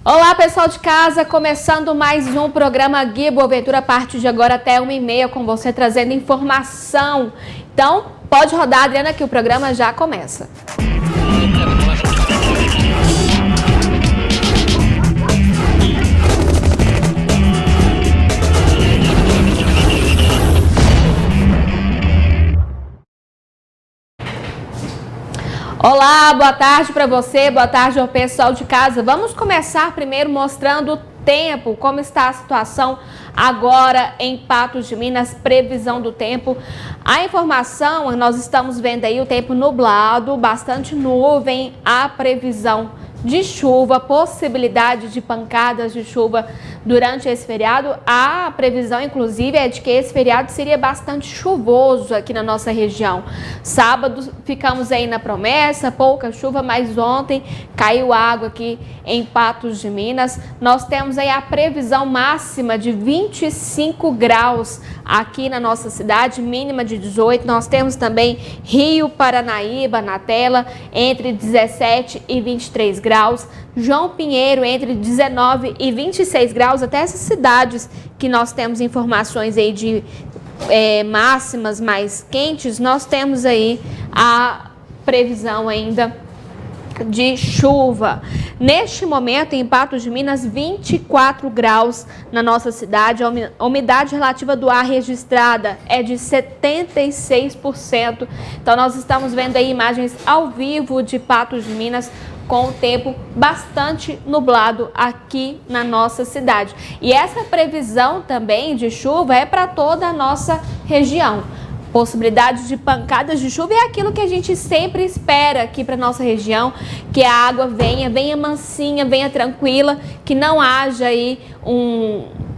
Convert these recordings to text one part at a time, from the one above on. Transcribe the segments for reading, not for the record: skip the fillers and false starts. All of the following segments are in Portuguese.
Olá, pessoal de casa, começando mais um programa Gui Boaventura, a partir de agora até 1h30 com você trazendo informação. Então, pode rodar, Adriana, que o programa já começa. Olá, boa tarde para você, boa tarde ao pessoal de casa. Vamos começar primeiro mostrando o tempo, como está a situação agora em Patos de Minas, previsão do tempo. A informação, nós estamos vendo aí o tempo nublado, bastante nuvem, a previsão de chuva, possibilidade de pancadas de chuva durante esse feriado. A previsão, inclusive, é de que esse feriado seria bastante chuvoso aqui na nossa região. Sábado ficamos aí na promessa, pouca chuva, mas ontem caiu água aqui em Patos de Minas. Nós temos aí a previsão máxima de 25 graus aqui na nossa cidade, mínima de 18. Nós temos também Rio Paranaíba na tela, entre 17 e 23 graus. João Pinheiro entre 19 e 26 graus, até essas cidades que nós temos informações aí de máximas mais quentes, nós temos aí a previsão ainda de chuva. Neste momento, em Patos de Minas, 24 graus na nossa cidade. A umidade relativa do ar registrada é de 76%. Então, nós estamos vendo aí imagens ao vivo de Patos de Minas com o tempo bastante nublado aqui na nossa cidade. E essa previsão também de chuva é para toda a nossa região. Possibilidade de pancadas de chuva é aquilo que a gente sempre espera aqui para nossa região, que a água venha mansinha, venha tranquila, que não haja aí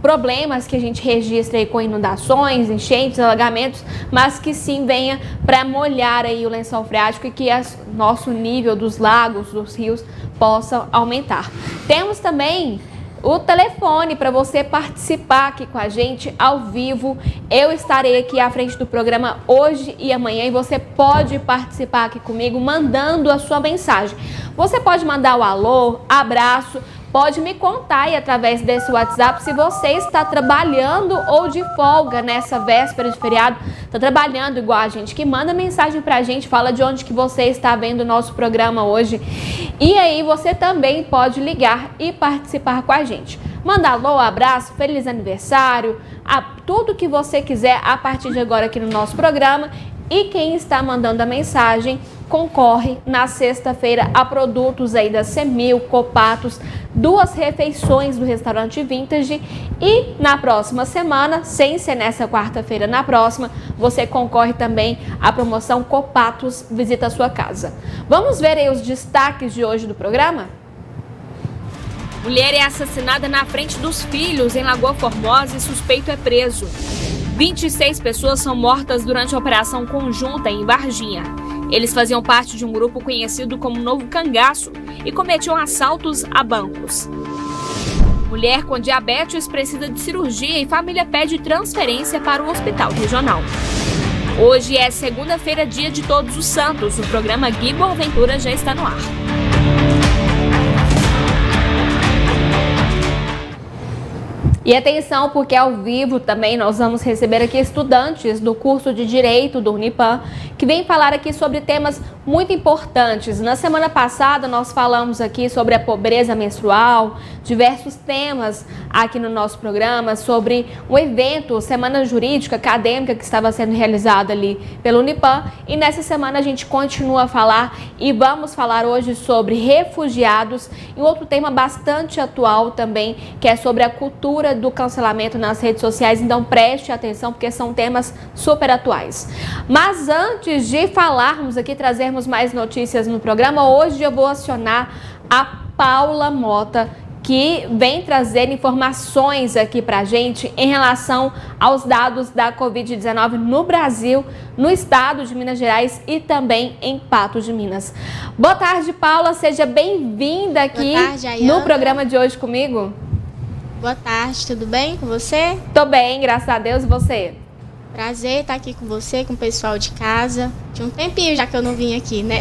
problemas que a gente registra aí com inundações, enchentes, alagamentos, mas que sim venha para molhar aí o lençol freático e que nosso nível dos lagos, dos rios possa aumentar. Temos também o telefone para você participar aqui com a gente ao vivo. Eu estarei aqui à frente do programa hoje e amanhã e você pode participar aqui comigo mandando a sua mensagem. Você pode mandar o alô, abraço, pode me contar aí através desse WhatsApp se você está trabalhando ou de folga nessa véspera de feriado. Está trabalhando igual a gente, que manda mensagem pra gente, fala de onde que você está vendo o nosso programa hoje. E aí você também pode ligar e participar com a gente. Manda alô, abraço, feliz aniversário, tudo que você quiser a partir de agora aqui no nosso programa. E quem está mandando a mensagem concorre na sexta-feira a produtos aí da Semil, Copatos, 2 refeições do restaurante Vintage. E na próxima semana, sem ser nessa quarta-feira, na próxima, você concorre também à promoção Copatos Visita a Sua Casa. Vamos ver aí os destaques de hoje do programa? Mulher é assassinada na frente dos filhos em Lagoa Formosa e suspeito é preso. 26 pessoas são mortas durante a operação conjunta em Varginha. Eles faziam parte de um grupo conhecido como Novo Cangaço e cometiam assaltos a bancos. Mulher com diabetes precisa de cirurgia e família pede transferência para o hospital regional. Hoje é segunda-feira, dia de Todos os Santos. O programa Gui Boaventura já está no ar. E atenção, porque ao vivo também nós vamos receber aqui estudantes do curso de Direito do Unipan, que vem falar aqui sobre temas muito importantes. Na semana passada nós falamos aqui sobre a pobreza menstrual, diversos temas aqui no nosso programa, sobre um evento, Semana Jurídica Acadêmica, que estava sendo realizada ali pelo Unipan. E nessa semana a gente continua a falar e vamos falar hoje sobre refugiados e um outro tema bastante atual também, que é sobre a cultura do cancelamento nas redes sociais. Então preste atenção, porque são temas super atuais. Mas antes de falarmos aqui, trazermos mais notícias no programa, hoje eu vou acionar a Paula Mota, que vem trazer informações aqui pra gente em relação aos dados da Covid-19 no Brasil, no estado de Minas Gerais e também em Patos de Minas. Boa tarde, Paula, seja bem-vinda aqui no programa de hoje comigo. Boa tarde, tudo bem com você? Tô bem, graças a Deus, e você? Prazer estar aqui com você, com o pessoal de casa. Tinha um tempinho já que eu não vim aqui, né?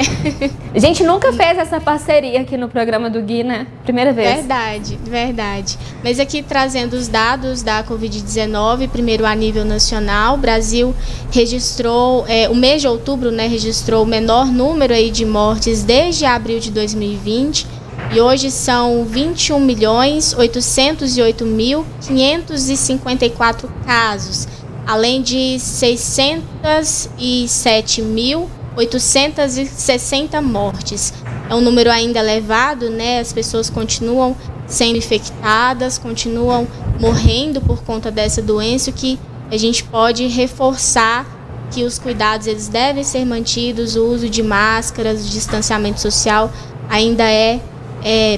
A gente nunca fez essa parceria aqui no programa do Gui, né? Primeira vez. Verdade, verdade. Mas aqui trazendo os dados da Covid-19, primeiro a nível nacional, o Brasil registrou, o mês de outubro, né, registrou o menor número aí de mortes desde abril de 2020. E hoje são 21.808.554 casos, além de 607.860 mortes. É um número ainda elevado, né? As pessoas continuam sendo infectadas, continuam morrendo por conta dessa doença, que a gente pode reforçar que os cuidados eles devem ser mantidos, o uso de máscaras, o distanciamento social ainda é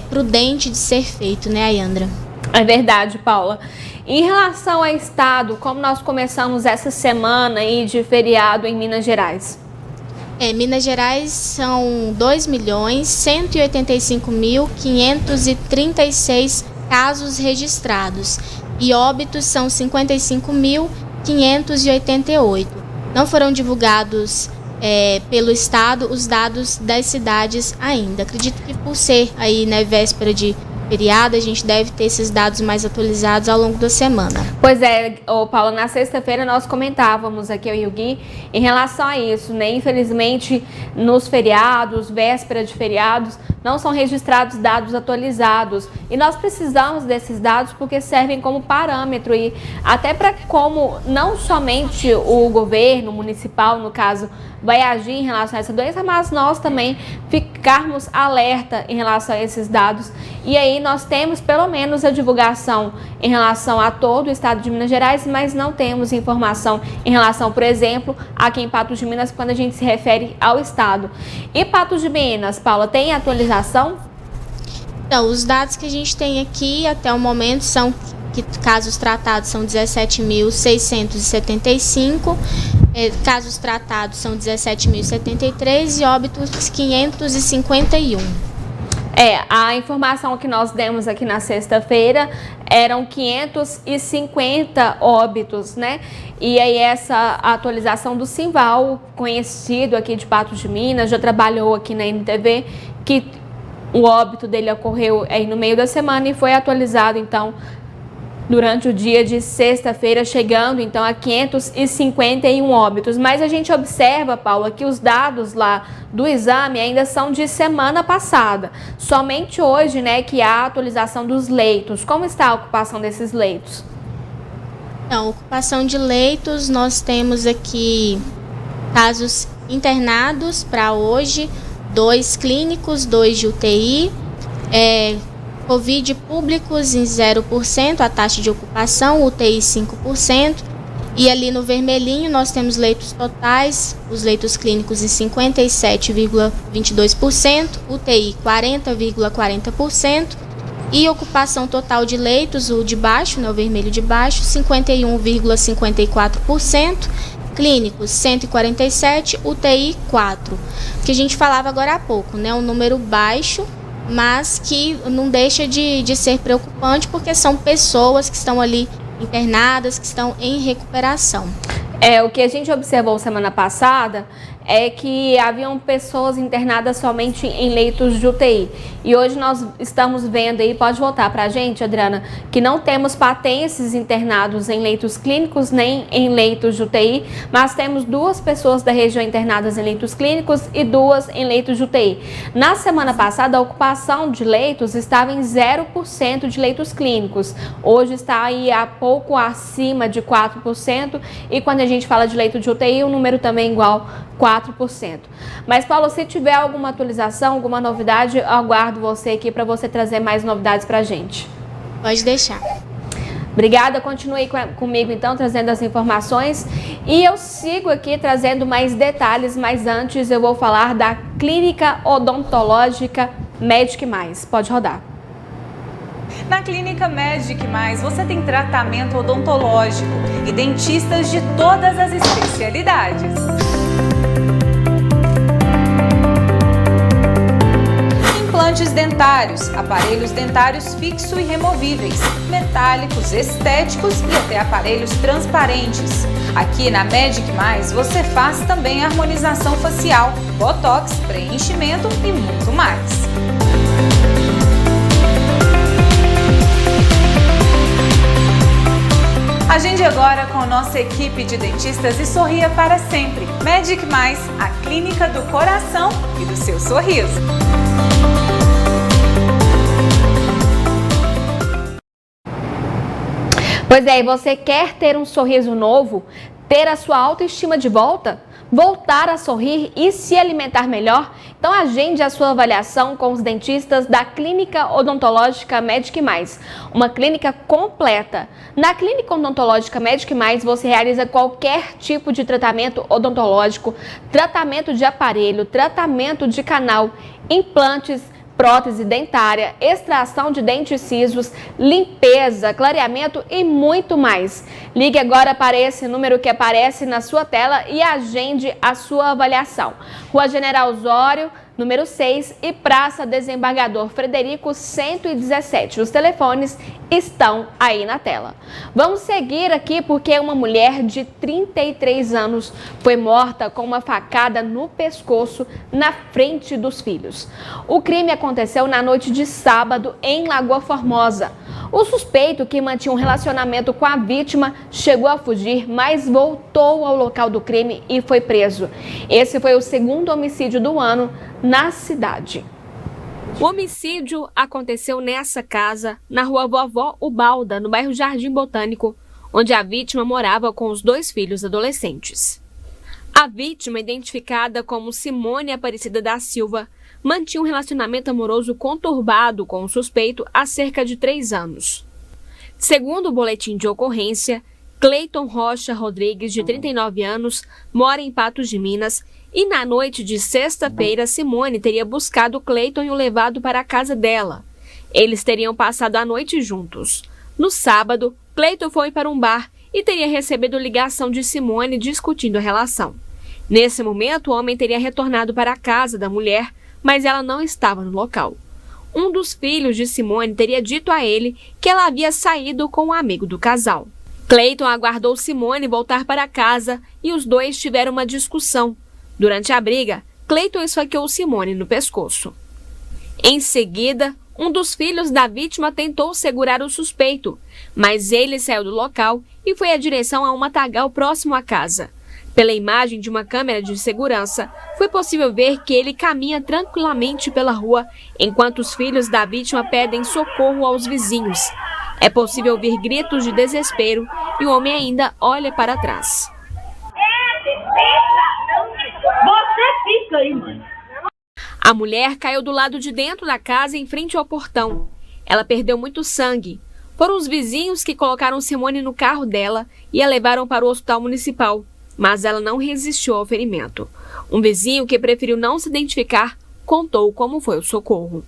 prudente de ser feito, né, Ayandra? É verdade, Paula. Em relação ao estado, como nós começamos essa semana aí de feriado em Minas Gerais? Minas Gerais são 2.185.536 casos registrados e óbitos são 55.588. Não foram divulgados pelo estado os dados das cidades ainda. Acredito que por ser aí, né, véspera de feriado, a gente deve ter esses dados mais atualizados ao longo da semana. Pois é, Paulo, na sexta-feira nós comentávamos aqui, eu e o Gui, em relação a isso, né? Infelizmente, nos feriados, véspera de feriados, não são registrados dados atualizados. E nós precisamos desses dados porque servem como parâmetro e até para como não somente o governo municipal, no caso, vai agir em relação a essa doença, mas nós também ficarmos alerta em relação a esses dados. E aí nós temos pelo menos a divulgação em relação a todo o estado de Minas Gerais, mas não temos informação em relação, por exemplo, aqui em Patos de Minas, quando a gente se refere ao estado. E Patos de Minas, Paula, tem atualização? Então, os dados que a gente tem aqui até o momento são que casos tratados são 17.675, casos tratados são 17.073 e óbitos 551. A informação que nós demos aqui na sexta-feira eram 550 óbitos, né? E aí essa atualização do Simval, conhecido aqui de Patos de Minas, já trabalhou aqui na NTV, que o óbito dele ocorreu aí no meio da semana e foi atualizado, então, durante o dia de sexta-feira, chegando então a 551 óbitos. Mas a gente observa, Paula, que os dados lá do exame ainda são de semana passada. Somente hoje, né, que há a atualização dos leitos. Como está a ocupação desses leitos? Então, ocupação de leitos, nós temos aqui casos internados para hoje, 2 clínicos, 2 de UTI, Covid públicos em 0%, a taxa de ocupação, UTI 5%, e ali no vermelhinho nós temos leitos totais, os leitos clínicos em 57,22%, UTI 40,40%, e ocupação total de leitos, o de baixo, né, o vermelho de baixo, 51,54%, clínicos 147, UTI 4%, que a gente falava agora há pouco, né, um número baixo, mas que não deixa de ser preocupante, porque são pessoas que estão ali internadas, que estão em recuperação. O que a gente observou semana passada é que haviam pessoas internadas somente em leitos de UTI. E hoje nós estamos vendo aí, pode voltar para a gente, Adriana, que não temos patenses internados em leitos clínicos nem em leitos de UTI, mas temos 2 pessoas da região internadas em leitos clínicos e 2 em leitos de UTI. Na semana passada, a ocupação de leitos estava em 0% de leitos clínicos. Hoje está aí a pouco acima de 4%, e quando a gente fala de leito de UTI, o número também é igual 4%. Mas, Paulo, se tiver alguma atualização, alguma novidade, eu aguardo você aqui para você trazer mais novidades para a gente. Pode deixar. Obrigada, continue comigo então, trazendo as informações. E eu sigo aqui trazendo mais detalhes, mas antes eu vou falar da Clínica Odontológica Medic Mais. Pode rodar. Na Clínica Medic Mais, você tem tratamento odontológico e dentistas de todas as especialidades. implantes dentários, aparelhos dentários fixos e removíveis, metálicos, estéticos e até aparelhos transparentes. Aqui na Magic Mais você faz também harmonização facial, botox, preenchimento e muito mais. Agende agora com nossa equipe de dentistas e sorria para sempre. Magic Mais, a clínica do coração e do seu sorriso. Pois é, e você quer ter um sorriso novo? Ter a sua autoestima de volta? Voltar a sorrir e se alimentar melhor? Então agende a sua avaliação com os dentistas da Clínica Odontológica Magic Mais, uma clínica completa. Na Clínica Odontológica Magic Mais você realiza qualquer tipo de tratamento odontológico, tratamento de aparelho, tratamento de canal, implantes, prótese dentária, extração de dentes cisos, limpeza, clareamento e muito mais. Ligue agora para esse número que aparece na sua tela e agende a sua avaliação. Rua General Osório, número 6 e Praça Desembargador Frederico 117. Os telefones estão aí na tela. Vamos seguir aqui porque uma mulher de 33 anos foi morta com uma facada no pescoço na frente dos filhos. O crime aconteceu na noite de sábado em Lagoa Formosa. O suspeito, que mantinha um relacionamento com a vítima, chegou a fugir, mas voltou ao local do crime e foi preso. Esse foi o segundo homicídio do ano na cidade. O homicídio aconteceu nessa casa, na rua Vovó Ubalda, no bairro Jardim Botânico, onde a vítima morava com os 2 filhos adolescentes. A vítima, identificada como Simone Aparecida da Silva, mantinha um relacionamento amoroso conturbado com o suspeito há cerca de 3 anos. Segundo o boletim de ocorrência, Cleiton Rocha Rodrigues, de 39 anos, mora em Patos de Minas e na noite de sexta-feira, Simone teria buscado Cleiton e o levado para a casa dela. Eles teriam passado a noite juntos. No sábado, Cleiton foi para um bar e teria recebido ligação de Simone discutindo a relação. Nesse momento, o homem teria retornado para a casa da mulher, mas ela não estava no local. Um dos filhos de Simone teria dito a ele que ela havia saído com um amigo do casal. Cleiton aguardou Simone voltar para casa e os dois tiveram uma discussão. Durante a briga, Cleiton esfaqueou Simone no pescoço. Em seguida, um dos filhos da vítima tentou segurar o suspeito, mas ele saiu do local e foi em direção a um matagal próximo à casa. Pela imagem de uma câmera de segurança, foi possível ver que ele caminha tranquilamente pela rua, enquanto os filhos da vítima pedem socorro aos vizinhos. É possível ouvir gritos de desespero e o homem ainda olha para trás. Você fica aí, mãe. A mulher caiu do lado de dentro da casa em frente ao portão. Ela perdeu muito sangue. Foram os vizinhos que colocaram Simone no carro dela e a levaram para o hospital municipal, mas ela não resistiu ao ferimento. Um vizinho, que preferiu não se identificar, contou como foi o socorro.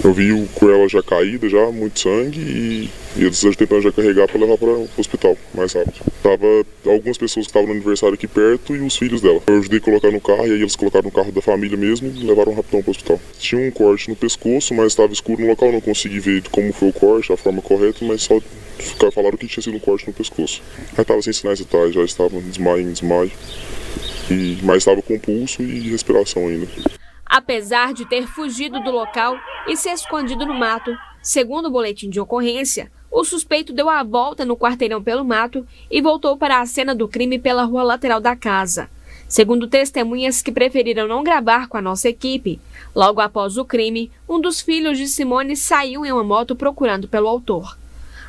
Eu vi com ela já caída, já muito sangue, e eles tentando já carregar para levar para o hospital mais rápido. Tava algumas pessoas que estavam no aniversário aqui perto e os filhos dela. Eu ajudei a colocar no carro, e aí eles colocaram no carro da família mesmo e levaram rapidão para o hospital. Tinha um corte no pescoço, mas estava escuro no local, não consegui ver como foi o corte, a forma correta, mas só falaram que tinha sido um corte no pescoço. Ela estava sem sinais vitais, já estava em desmaio, mas estava com pulso e respiração ainda. Apesar de ter fugido do local e se escondido no mato, segundo o boletim de ocorrência, o suspeito deu a volta no quarteirão pelo mato e voltou para a cena do crime pela rua lateral da casa. Segundo testemunhas que preferiram não gravar com a nossa equipe, logo após o crime, um dos filhos de Simone saiu em uma moto procurando pelo autor.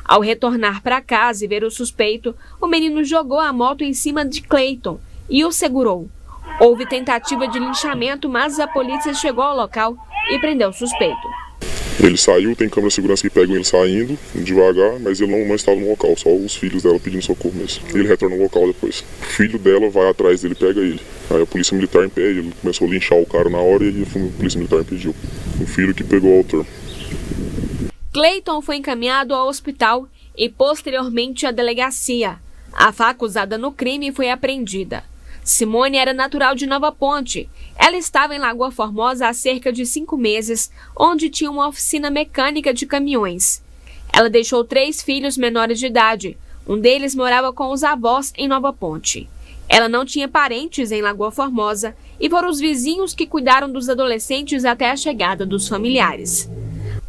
Ao retornar para casa e ver o suspeito, o menino jogou a moto em cima de Cleiton e o segurou. Houve tentativa de linchamento, mas a polícia chegou ao local e prendeu o suspeito. Ele saiu, tem câmera de segurança que pegam ele saindo, devagar, mas ele não estava no local, só os filhos dela pedindo socorro mesmo. Ele retorna ao local depois. O filho dela vai atrás dele, pega ele. Aí a polícia militar impede, ele começou a linchar o cara na hora e a polícia militar impediu. O filho que pegou o autor. Cleiton foi encaminhado ao hospital e posteriormente à delegacia. A faca usada no crime foi apreendida. Simone era natural de Nova Ponte. Ela estava em Lagoa Formosa há cerca de 5 meses, onde tinha uma oficina mecânica de caminhões. Ela deixou 3 filhos menores de idade. Um deles morava com os avós em Nova Ponte. Ela não tinha parentes em Lagoa Formosa e foram os vizinhos que cuidaram dos adolescentes até a chegada dos familiares.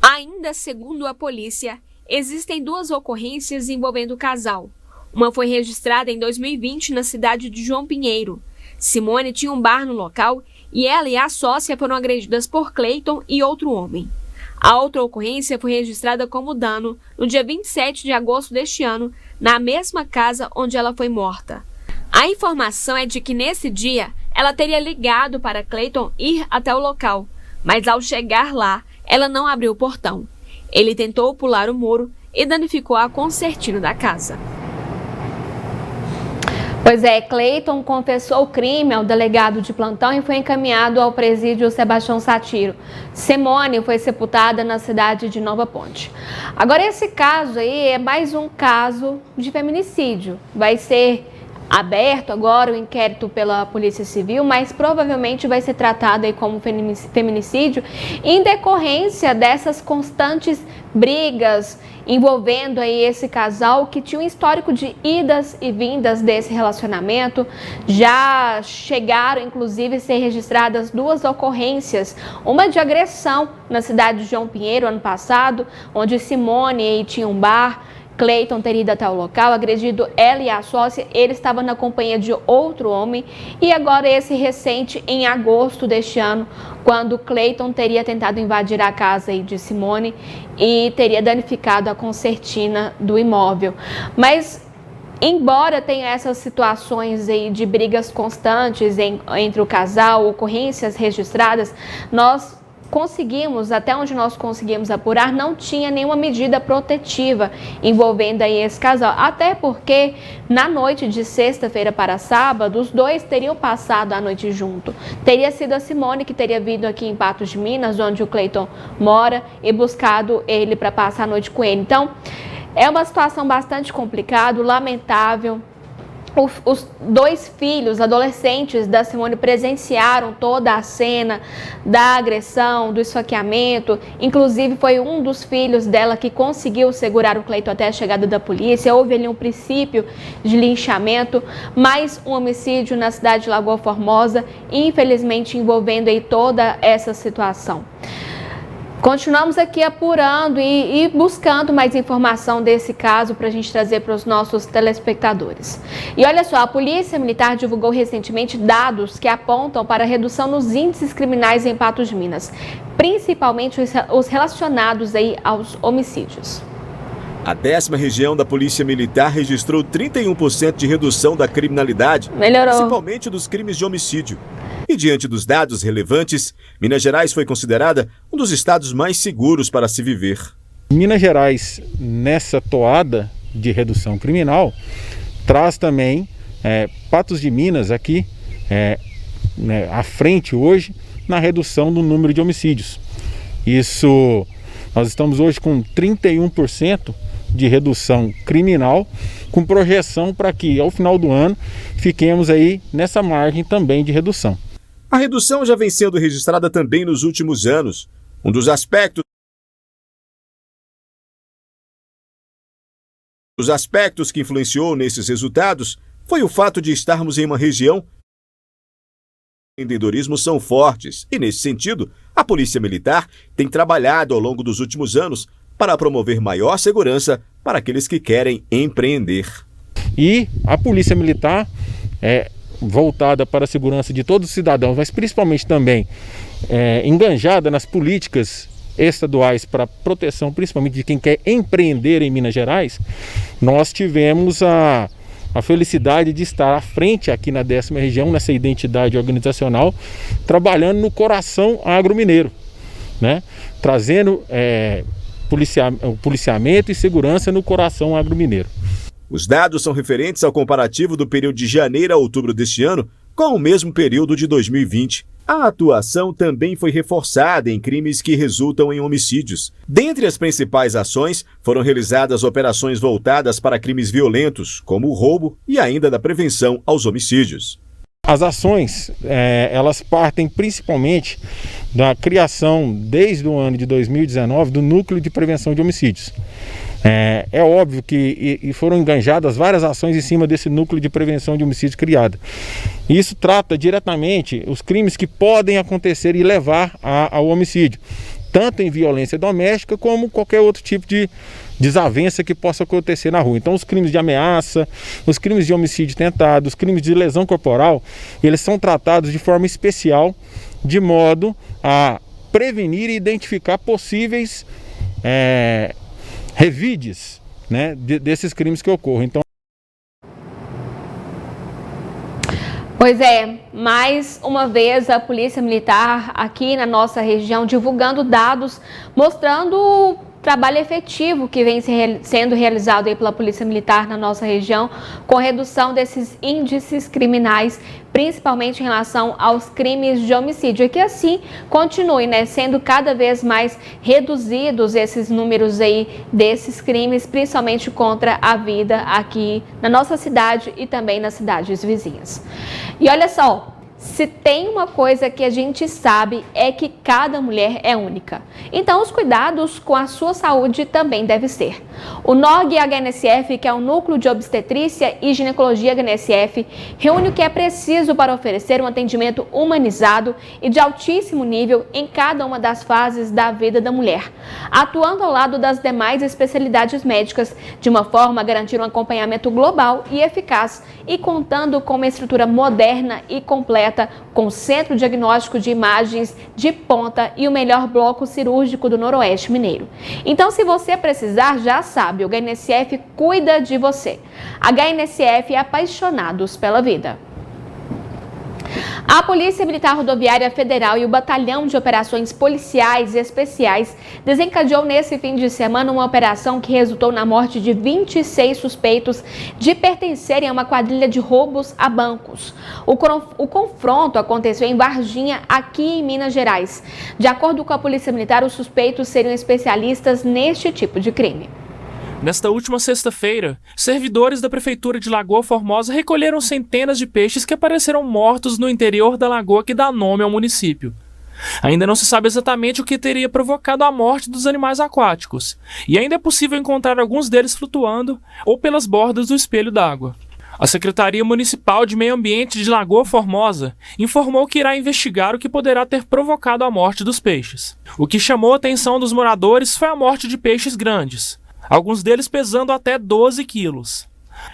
Ainda segundo a polícia, existem 2 ocorrências envolvendo o casal. Uma foi registrada em 2020 na cidade de João Pinheiro. Simone tinha um bar no local e ela e a sócia foram agredidas por Cleiton e outro homem. A outra ocorrência foi registrada como dano no dia 27 de agosto deste ano, na mesma casa onde ela foi morta. A informação é de que nesse dia ela teria ligado para Cleiton ir até o local, mas ao chegar lá, ela não abriu o portão. Ele tentou pular o muro e danificou a concertina da casa. Pois é, Cleiton confessou o crime ao delegado de plantão e foi encaminhado ao presídio Sebastião Satiro. Simone foi sepultada na cidade de Nova Ponte. Agora, esse caso aí é mais um caso de feminicídio. Vai ser aberto agora o inquérito pela Polícia Civil, mas provavelmente vai ser tratado aí como feminicídio em decorrência dessas constantes brigas envolvendo aí esse casal que tinha um histórico de idas e vindas desse relacionamento. Já chegaram, inclusive, a ser registradas 2 ocorrências, uma de agressão na cidade de João Pinheiro ano passado, onde Simone aí tinha um bar. Cleiton teria ido até o local, agredido ela e a sócia. Ele estava na companhia de outro homem. E agora esse recente, em agosto deste ano, quando Cleiton teria tentado invadir a casa de Simone e teria danificado a concertina do imóvel. Mas, embora tenha essas situações aí de brigas constantes entre o casal, ocorrências registradas, nós conseguimos, até onde nós conseguimos apurar, não tinha nenhuma medida protetiva envolvendo aí esse casal. Até porque na noite de sexta-feira para sábado, os 2 teriam passado a noite junto. Teria sido a Simone que teria vindo aqui em Patos de Minas, onde o Cleiton mora, e buscado ele para passar a noite com ele. Então, é uma situação bastante complicada, lamentável. Os 2 filhos adolescentes da Simone presenciaram toda a cena da agressão, do esfaqueamento. Inclusive, foi um dos filhos dela que conseguiu segurar o Cleiton até a chegada da polícia. Houve ali um princípio de linchamento, mais um homicídio na cidade de Lagoa Formosa, infelizmente envolvendo aí toda essa situação. Continuamos aqui apurando e buscando mais informação desse caso para a gente trazer para os nossos telespectadores. E olha só, a Polícia Militar divulgou recentemente dados que apontam para a redução nos índices criminais em Patos de Minas, principalmente os relacionados aí aos homicídios. A 10ª região da Polícia Militar registrou 31% de redução da criminalidade, principalmente dos crimes de homicídio. E diante dos dados relevantes, Minas Gerais foi considerada um dos estados mais seguros para se viver. Minas Gerais, nessa toada de redução criminal, traz também Patos de Minas aqui à frente hoje na redução do número de homicídios. Isso, nós estamos hoje com 31% de redução criminal, com projeção para que ao final do ano fiquemos aí nessa margem também de redução. A redução já vem sendo registrada também nos últimos anos. Um dos aspectos que influenciou nesses resultados foi o fato de estarmos em uma região onde os empreendedorismos são fortes e, nesse sentido, a Polícia Militar tem trabalhado ao longo dos últimos anos para promover maior segurança para aqueles que querem empreender. E a Polícia Militar voltada para a segurança de todos os cidadãos, mas principalmente também enganjada nas políticas estaduais para proteção, principalmente de quem quer empreender em Minas Gerais. Nós tivemos a felicidade de estar à frente aqui na 10ª região, nessa identidade organizacional, trabalhando no coração agromineiro, né? Trazendo policiamento e segurança no coração agromineiro. Os dados são referentes ao comparativo do período de janeiro a outubro deste ano com o mesmo período de 2020. A atuação também foi reforçada em crimes que resultam em homicídios. Dentre as principais ações, foram realizadas operações voltadas para crimes violentos, como o roubo e ainda da prevenção aos homicídios. As ações, elas partem principalmente da criação, desde o ano de 2019, do Núcleo de Prevenção de Homicídios. É óbvio que foram enganjadas várias ações em cima desse Núcleo de Prevenção de Homicídios criado. Isso trata diretamente os crimes que podem acontecer e levar ao homicídio, tanto em violência doméstica como qualquer outro tipo de desavença que possa acontecer na rua. Então, os crimes de ameaça, os crimes de homicídio tentado, os crimes de lesão corporal, eles são tratados de forma especial, de modo a prevenir e identificar possíveis revides, né, desses crimes que ocorrem. Então, pois é, mais uma vez a Polícia Militar aqui na nossa região divulgando dados, mostrando o trabalho efetivo que vem sendo realizado aí pela Polícia Militar na nossa região, com redução desses índices criminais, principalmente em relação aos crimes de homicídio, e que assim continue, né, sendo cada vez mais reduzidos esses números aí desses crimes, principalmente contra a vida aqui na nossa cidade e também nas cidades vizinhas. E olha só, se tem uma coisa que a gente sabe é que cada mulher é única. Então, os cuidados com a sua saúde também devem ser. O NOG-HNSF, que é o Núcleo de Obstetrícia e Ginecologia HNSF, reúne o que é preciso para oferecer um atendimento humanizado e de altíssimo nível em cada uma das fases da vida da mulher, atuando ao lado das demais especialidades médicas, de uma forma a garantir um acompanhamento global e eficaz e contando com uma estrutura moderna e completa, com centro diagnóstico de imagens de ponta e o melhor bloco cirúrgico do Noroeste Mineiro. Então, se você precisar, já sabe, o HNSF cuida de você. HNSF é apaixonados pela vida. A Polícia Militar Rodoviária Federal e o Batalhão de Operações Policiais Especiais desencadeou nesse fim de semana uma operação que resultou na morte de 26 suspeitos de pertencerem a uma quadrilha de roubos a bancos. O confronto aconteceu em Varginha, aqui em Minas Gerais. De acordo com a Polícia Militar, os suspeitos seriam especialistas neste tipo de crime. Nesta última sexta-feira, servidores da Prefeitura de Lagoa Formosa recolheram centenas de peixes que apareceram mortos no interior da lagoa que dá nome ao município. Ainda não se sabe exatamente o que teria provocado a morte dos animais aquáticos, e ainda é possível encontrar alguns deles flutuando ou pelas bordas do espelho d'água. A Secretaria Municipal de Meio Ambiente de Lagoa Formosa informou que irá investigar o que poderá ter provocado a morte dos peixes. O que chamou a atenção dos moradores foi a morte de peixes grandes, alguns deles pesando até 12 quilos.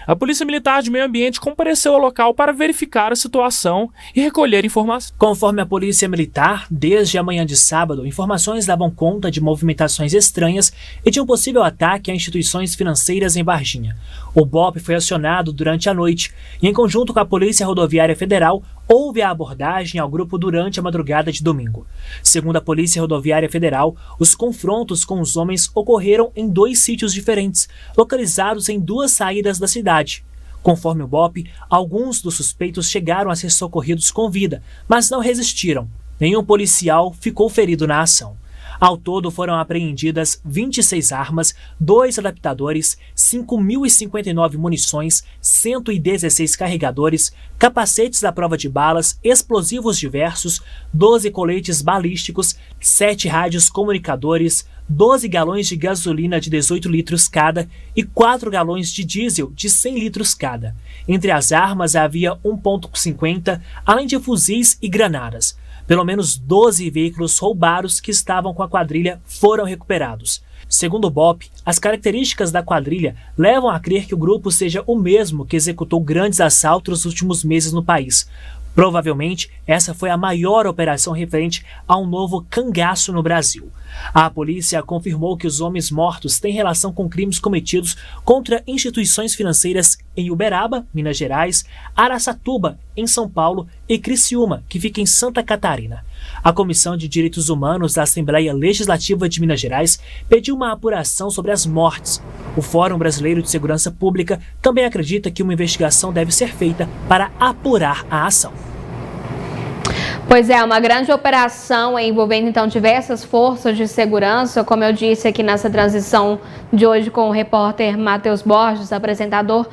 A Polícia Militar de Meio Ambiente compareceu ao local para verificar a situação e recolher informações. Conforme a Polícia Militar, desde a manhã de sábado, informações davam conta de movimentações estranhas e de um possível ataque a instituições financeiras em Varginha. O BOP foi acionado durante a noite e, em conjunto com a Polícia Rodoviária Federal, houve a abordagem ao grupo durante a madrugada de domingo. Segundo a Polícia Rodoviária Federal, os confrontos com os homens ocorreram em 2 sítios diferentes, localizados em 2 saídas da cidade. Conforme o BOP, alguns dos suspeitos chegaram a ser socorridos com vida, mas não resistiram. Nenhum policial ficou ferido na ação. Ao todo foram apreendidas 26 armas, 2 adaptadores, 5.059 munições, 116 carregadores, capacetes à prova de balas, explosivos diversos, 12 coletes balísticos, 7 rádios comunicadores, 12 galões de gasolina de 18 litros cada e 4 galões de diesel de 100 litros cada. Entre as armas havia 1.50, além de fuzis e granadas. Pelo menos 12 veículos roubados que estavam com a quadrilha foram recuperados. Segundo o BOP, as características da quadrilha levam a crer que o grupo seja o mesmo que executou grandes assaltos nos últimos meses no país. Provavelmente, essa foi a maior operação referente a um novo cangaço no Brasil. A polícia confirmou que os homens mortos têm relação com crimes cometidos contra instituições financeiras em Uberaba, Minas Gerais, Araçatuba, em São Paulo, e Criciúma, que fica em Santa Catarina. A Comissão de Direitos Humanos da Assembleia Legislativa de Minas Gerais pediu uma apuração sobre as mortes. O Fórum Brasileiro de Segurança Pública também acredita que uma investigação deve ser feita para apurar a ação. Pois é, uma grande operação envolvendo então diversas forças de segurança, como eu disse aqui nessa transição de hoje com o repórter Matheus Borges, apresentador.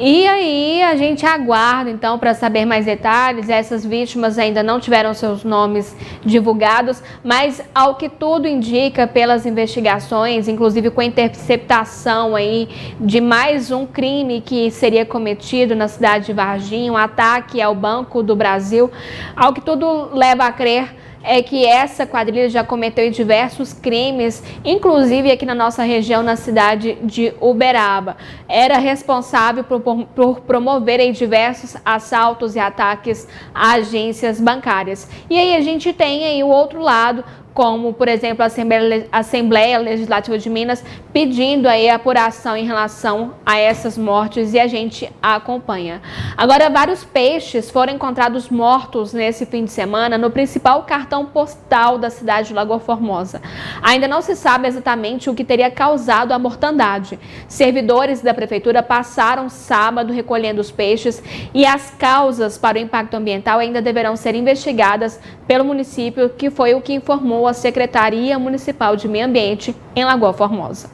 E aí a gente aguarda então para saber mais detalhes. Essas vítimas ainda não tiveram seus nomes divulgados, mas ao que tudo indica pelas investigações, inclusive com a interceptação aí de mais um crime que seria cometido na cidade de Varginha, um ataque ao Banco do Brasil, ao que tudo leva a crer é que essa quadrilha já cometeu diversos crimes, inclusive aqui na nossa região, na cidade de Uberaba. Era responsável por promover diversos assaltos e ataques a agências bancárias. E aí a gente tem aí o outro lado, como, por exemplo, a Assembleia Legislativa de Minas pedindo aí apuração em relação a essas mortes e a gente acompanha. Agora, vários peixes foram encontrados mortos nesse fim de semana no principal cartão postal da cidade de Lagoa Formosa. Ainda não se sabe exatamente o que teria causado a mortandade. Servidores da prefeitura passaram sábado recolhendo os peixes e as causas para o impacto ambiental ainda deverão ser investigadas pelo município, que foi o que informou a Secretaria Municipal de Meio Ambiente em Lagoa Formosa.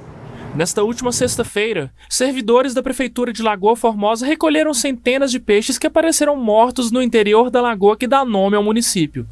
Nesta última sexta-feira, servidores da Prefeitura de Lagoa Formosa recolheram centenas de peixes que apareceram mortos no interior da lagoa que dá nome ao município.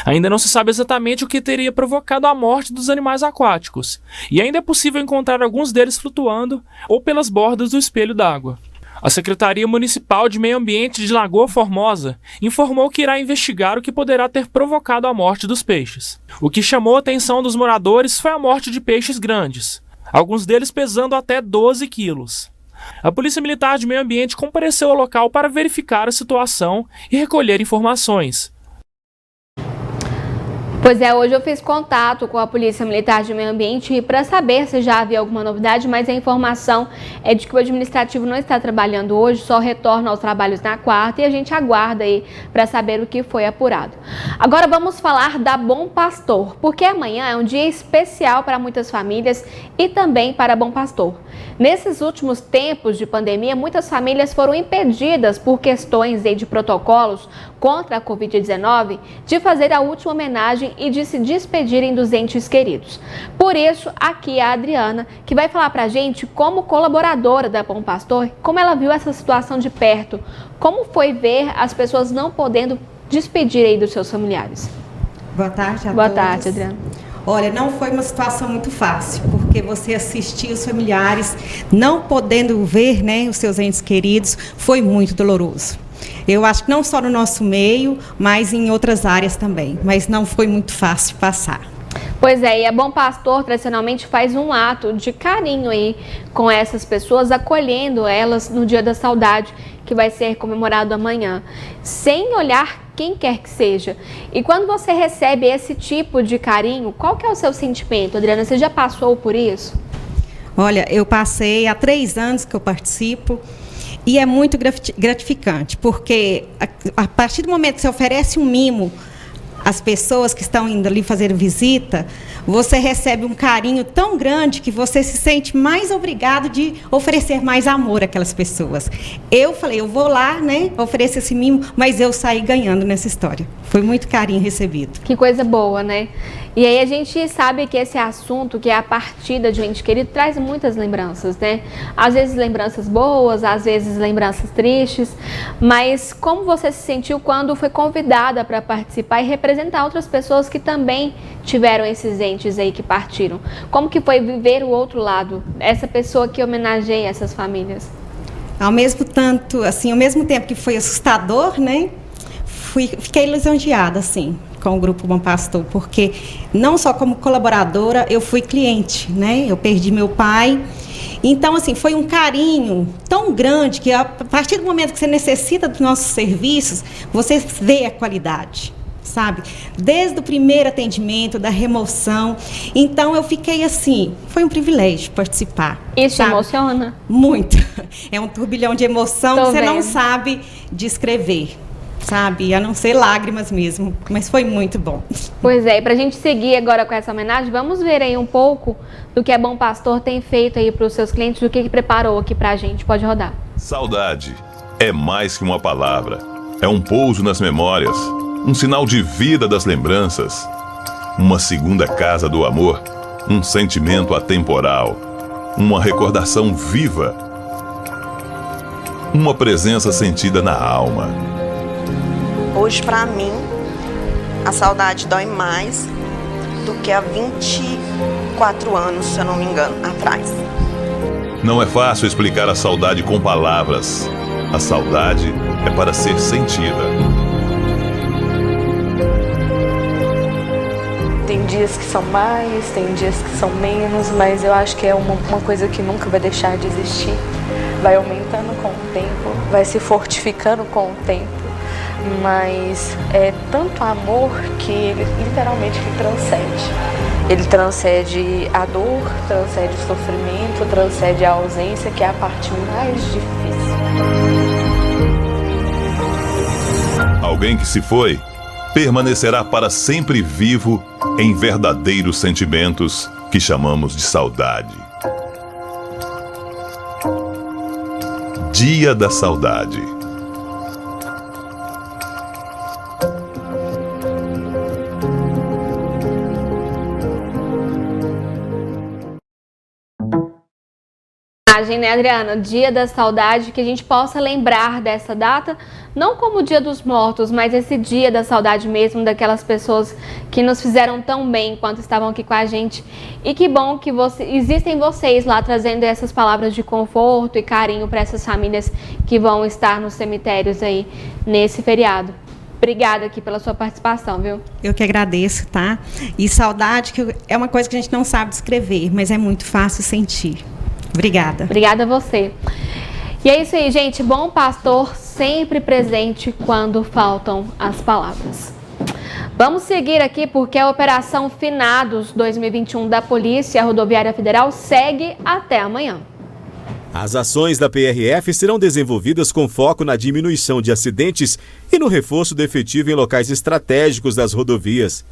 Ainda não se sabe exatamente o que teria provocado a morte dos animais aquáticos, e ainda é possível encontrar alguns deles flutuando ou pelas bordas do espelho d'água. A Secretaria Municipal de Meio Ambiente de Lagoa Formosa informou que irá investigar o que poderá ter provocado a morte dos peixes. O que chamou a atenção dos moradores foi a morte de peixes grandes, alguns deles pesando até 12 quilos. A Polícia Militar de Meio Ambiente compareceu ao local para verificar a situação e recolher informações. Pois é, hoje eu fiz contato com a Polícia Militar de Meio Ambiente para saber se já havia alguma novidade, mas a informação é de que o administrativo não está trabalhando hoje, só retorna aos trabalhos na quarta e a gente aguarda aí para saber o que foi apurado. Agora vamos falar da Bom Pastor, porque amanhã é um dia especial para muitas famílias e também para Bom Pastor. Nesses últimos tempos de pandemia, muitas famílias foram impedidas por questões de protocolos contra a Covid-19 de fazer a última homenagem e de se despedirem dos entes queridos. Por isso, aqui a Adriana, que vai falar pra gente como colaboradora da Bom Pastor, como ela viu essa situação de perto, como foi ver as pessoas não podendo despedir aí dos seus familiares. Boa tarde a todos. Boa tarde, Adriana. Olha, não foi uma situação muito fácil, porque você assistir os familiares não podendo ver, né, os seus entes queridos, foi muito doloroso. Eu acho que não só no nosso meio, mas em outras áreas também, mas não foi muito fácil passar. Pois é, e a Bom Pastor tradicionalmente faz um ato de carinho aí com essas pessoas, acolhendo elas no Dia da Saudade, que vai ser comemorado amanhã, sem olhar quem quer que seja. E quando você recebe esse tipo de carinho, qual que é o seu sentimento, Adriana? Você já passou por isso? Olha, eu passei há 3 anos que eu participo e é muito gratificante, porque a partir do momento que você oferece um mimo às pessoas que estão indo ali fazer visita, você recebe um carinho tão grande que você se sente mais obrigado de oferecer mais amor àquelas pessoas. Eu falei, eu vou lá, né, oferecer esse mimo, mas eu saí ganhando nessa história. Foi muito carinho recebido. Que coisa boa, né? E aí a gente sabe que esse assunto, que é a partida de um ente querido, traz muitas lembranças, né? Às vezes lembranças boas, às vezes lembranças tristes, mas como você se sentiu quando foi convidada para participar e representar outras pessoas que também tiveram esses entes aí que partiram? Como que foi viver o outro lado, essa pessoa que homenageia essas famílias? Ao mesmo tempo que foi assustador, né? Fiquei lisonjeada, assim, com o Grupo Bom Pastor, porque não só como colaboradora, eu fui cliente, né? Eu perdi meu pai. Então, assim, foi um carinho tão grande que a partir do momento que você necessita dos nossos serviços, você vê a qualidade, sabe? Desde o primeiro atendimento, da remoção. Então, eu fiquei assim, foi um privilégio participar. Isso sabe? Emociona? Muito. É um turbilhão de emoção que você vendo. não sabe descrever. Sabe, a não ser lágrimas mesmo, mas foi muito bom. Pois é, e pra gente seguir agora com essa homenagem, vamos ver aí um pouco do que a Bom Pastor tem feito aí pros seus clientes, do que preparou aqui pra gente. Pode rodar. Saudade é mais que uma palavra, é um pouso nas memórias, um sinal de vida das lembranças, uma segunda casa do amor, um sentimento atemporal, uma recordação viva, uma presença sentida na alma. Hoje, para mim, a saudade dói mais do que há 24 anos, se eu não me engano, atrás. Não é fácil explicar a saudade com palavras. A saudade é para ser sentida. Tem dias que são mais, tem dias que são menos, mas eu acho que é uma coisa que nunca vai deixar de existir. Vai aumentando com o tempo, vai se fortificando com o tempo. Mas é tanto amor que ele literalmente transcende. Ele transcende a dor, transcende o sofrimento, transcende a ausência, que é a parte mais difícil. Alguém que se foi, permanecerá para sempre vivo em verdadeiros sentimentos que chamamos de saudade. Dia da Saudade. Né, Adriana? Dia da Saudade, que a gente possa lembrar dessa data, não como o Dia dos Mortos, mas esse Dia da Saudade mesmo, daquelas pessoas que nos fizeram tão bem enquanto estavam aqui com a gente. E que bom que existem vocês lá trazendo essas palavras de conforto e carinho para essas famílias que vão estar nos cemitérios aí nesse feriado. Obrigada aqui pela sua participação, viu? Eu que agradeço, tá? E saudade que é uma coisa que a gente não sabe descrever, mas é muito fácil sentir. Obrigada. Obrigada a você. E é isso aí, gente. Bom pastor sempre presente quando faltam as palavras. Vamos seguir aqui porque a Operação Finados 2021 da Polícia Rodoviária Federal segue até amanhã. As ações da PRF serão desenvolvidas com foco na diminuição de acidentes e no reforço do efetivo em locais estratégicos das rodovias.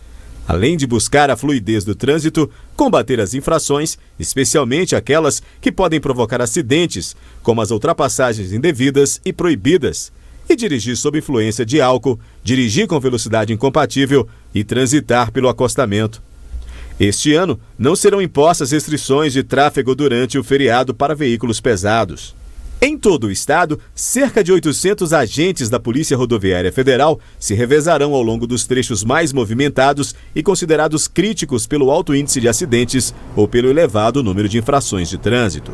Além de buscar a fluidez do trânsito, combater as infrações, especialmente aquelas que podem provocar acidentes, como as ultrapassagens indevidas e proibidas, e dirigir sob influência de álcool, dirigir com velocidade incompatível e transitar pelo acostamento. Este ano, não serão impostas restrições de tráfego durante o feriado para veículos pesados. Em todo o estado, cerca de 800 agentes da Polícia Rodoviária Federal se revezarão ao longo dos trechos mais movimentados e considerados críticos pelo alto índice de acidentes ou pelo elevado número de infrações de trânsito.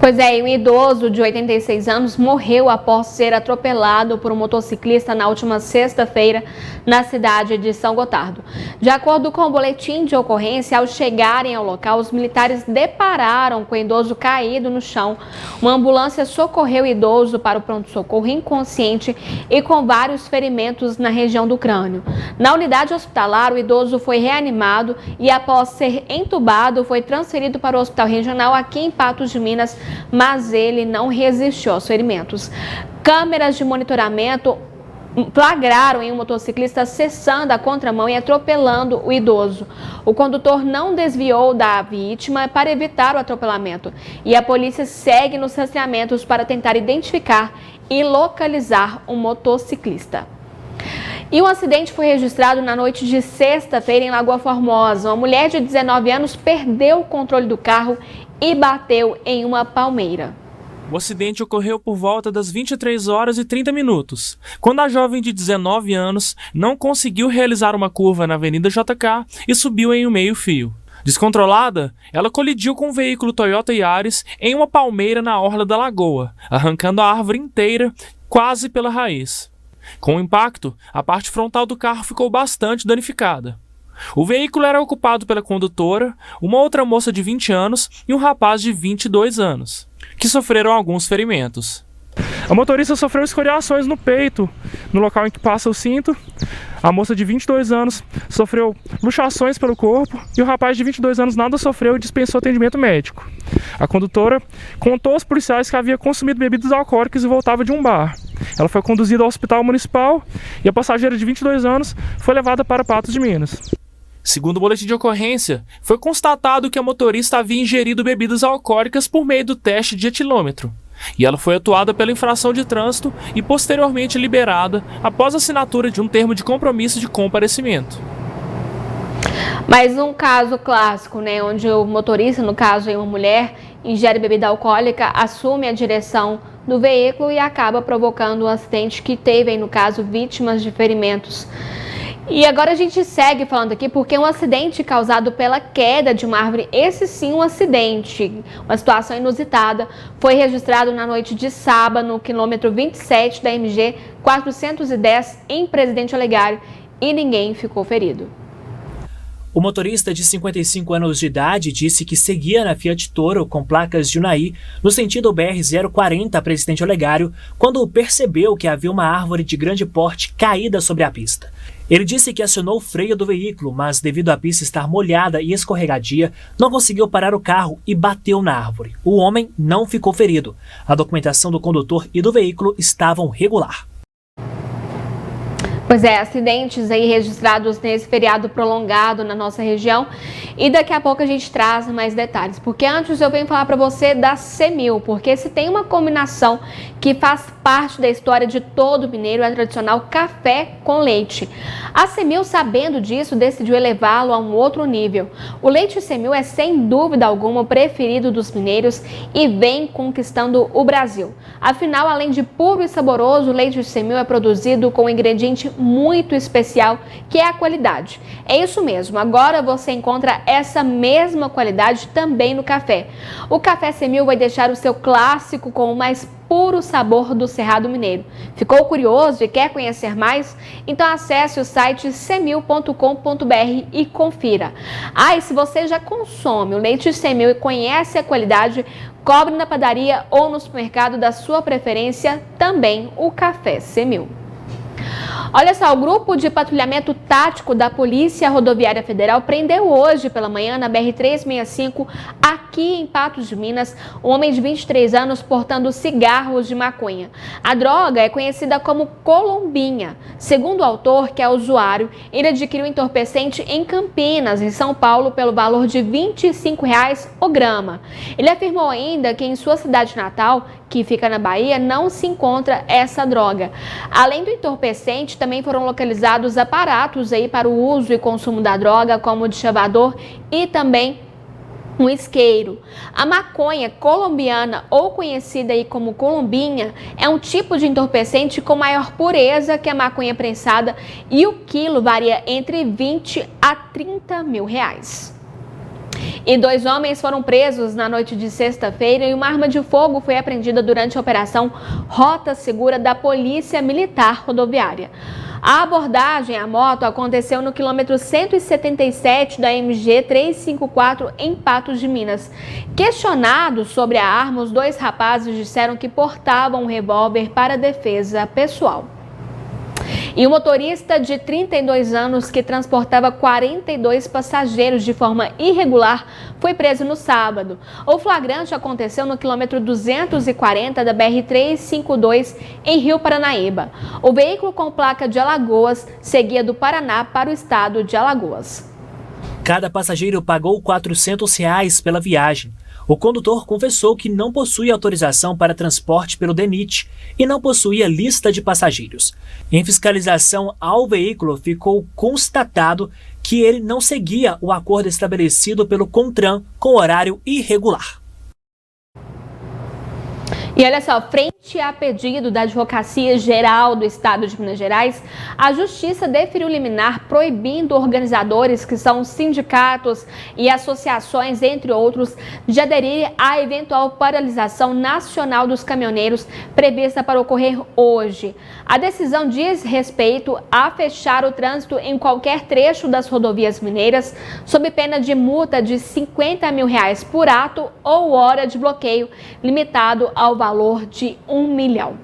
Pois é, e um idoso de 86 anos morreu após ser atropelado por um motociclista na última sexta-feira na cidade de São Gotardo. De acordo com o boletim de ocorrência, ao chegarem ao local, os militares depararam com o idoso caído no chão. Uma ambulância socorreu o idoso para o pronto-socorro inconsciente e com vários ferimentos na região do crânio. Na unidade hospitalar, o idoso foi reanimado e, após ser entubado, foi transferido para o Hospital Regional aqui em Patos de Minas, mas ele não resistiu aos ferimentos. Câmeras de monitoramento flagraram em um motociclista cessando a contramão e atropelando o idoso. O condutor não desviou da vítima para evitar o atropelamento e a polícia segue nos rastreamentos para tentar identificar e localizar o motociclista. E um acidente foi registrado na noite de sexta-feira em Lagoa Formosa. Uma mulher de 19 anos perdeu o controle do carro e bateu em uma palmeira. O acidente ocorreu por volta das 23 horas e 30 minutos, quando a jovem de 19 anos não conseguiu realizar uma curva na Avenida JK e subiu em um meio-fio. Descontrolada, ela colidiu com um veículo Toyota Yaris em uma palmeira na orla da lagoa, arrancando a árvore inteira, quase pela raiz. Com o impacto, a parte frontal do carro ficou bastante danificada. O veículo era ocupado pela condutora, uma outra moça de 20 anos e um rapaz de 22 anos, que sofreram alguns ferimentos. A motorista sofreu escoriações no peito, no local em que passa o cinto. A moça de 22 anos sofreu luxações pelo corpo e o rapaz de 22 anos nada sofreu e dispensou atendimento médico. A condutora contou aos policiais que havia consumido bebidas alcoólicas e voltava de um bar. Ela foi conduzida ao hospital municipal e a passageira de 22 anos foi levada para Patos de Minas. Segundo o boletim de ocorrência, foi constatado que a motorista havia ingerido bebidas alcoólicas por meio do teste de etilômetro. e ela foi autuada pela infração de trânsito e posteriormente liberada após a assinatura de um termo de compromisso de comparecimento. Mais um caso clássico, né, onde o motorista, no caso uma mulher, ingere bebida alcoólica, assume a direção do veículo e acaba provocando um acidente que teve, no caso, vítimas de ferimentos. E agora a gente segue falando aqui porque um acidente causado pela queda de uma árvore, esse sim um acidente, uma situação inusitada, foi registrado na noite de sábado no quilômetro 27 da MG 410 em Presidente Olegário e ninguém ficou ferido. O motorista de 55 anos de idade disse que seguia na Fiat Toro com placas de Unai no sentido BR-040 Presidente Olegário quando percebeu que havia uma árvore de grande porte caída sobre a pista. Ele disse que acionou o freio do veículo, mas devido à pista estar molhada e escorregadia, não conseguiu parar o carro e bateu na árvore. O homem não ficou ferido. A documentação do condutor e do veículo estavam regular. Pois é, acidentes aí registrados nesse feriado prolongado na nossa região e daqui a pouco a gente traz mais detalhes, porque antes eu venho falar para você da CEMIL, porque se tem uma combinação que faz parte da história de todo mineiro, é a tradicional café com leite. A CEMIL, sabendo disso, decidiu elevá-lo a um outro nível. O leite CEMIL é sem dúvida alguma o preferido dos mineiros e vem conquistando o Brasil. Afinal, além de puro e saboroso, o leite CEMIL é produzido com um ingrediente muito especial, que é a qualidade. É isso mesmo, agora você encontra essa mesma qualidade também no café. O café CEMIL vai deixar o seu clássico com o mais puro sabor do Cerrado Mineiro. Ficou curioso e quer conhecer mais? Então acesse o site cemil.com.br e confira. E se você já consome o leite CEMIL e conhece a qualidade, cobre na padaria ou no supermercado da sua preferência também o café CEMIL. Olha só, o grupo de patrulhamento tático da Polícia Rodoviária Federal prendeu hoje pela manhã na BR-365, aqui em Patos de Minas, um homem de 23 anos portando cigarros de maconha. A droga é conhecida como colombinha. Segundo o autor, que é usuário, ele adquiriu entorpecente em Campinas, em São Paulo, pelo valor de R$ 25,00 o grama. Ele afirmou ainda que em sua cidade natal, que fica na Bahia, não se encontra essa droga. Além do entorpecente, também foram localizados aparatos aí para o uso e consumo da droga, como o de chavador e também um isqueiro. A maconha colombiana, ou conhecida aí como colombinha, é um tipo de entorpecente com maior pureza que a maconha prensada e o quilo varia entre 20 a 30 mil reais. E 2 homens foram presos na noite de sexta-feira e uma arma de fogo foi apreendida durante a operação Rota Segura da Polícia Militar Rodoviária. A abordagem à moto aconteceu no quilômetro 177 da MG 354 em Patos de Minas. Questionados sobre a arma, os 2 rapazes disseram que portavam um revólver para defesa pessoal. E o motorista de 32 anos que transportava 42 passageiros de forma irregular foi preso no sábado. O flagrante aconteceu no quilômetro 240 da BR-352 em Rio Paranaíba. O veículo com placa de Alagoas seguia do Paraná para o estado de Alagoas. Cada passageiro pagou R$ 400 pela viagem. O condutor confessou que não possui autorização para transporte pelo DENIT e não possuía lista de passageiros. Em fiscalização ao veículo, ficou constatado que ele não seguia o acordo estabelecido pelo CONTRAN com horário irregular. E olha só, frente a pedido da Advocacia Geral do Estado de Minas Gerais, a Justiça deferiu liminar proibindo organizadores, que são sindicatos e associações, entre outros, de aderir à eventual paralisação nacional dos caminhoneiros prevista para ocorrer hoje. A decisão diz respeito a fechar o trânsito em qualquer trecho das rodovias mineiras, sob pena de multa de R$ 50 mil por ato ou hora de bloqueio, limitado ao valor de R$ 1 milhão.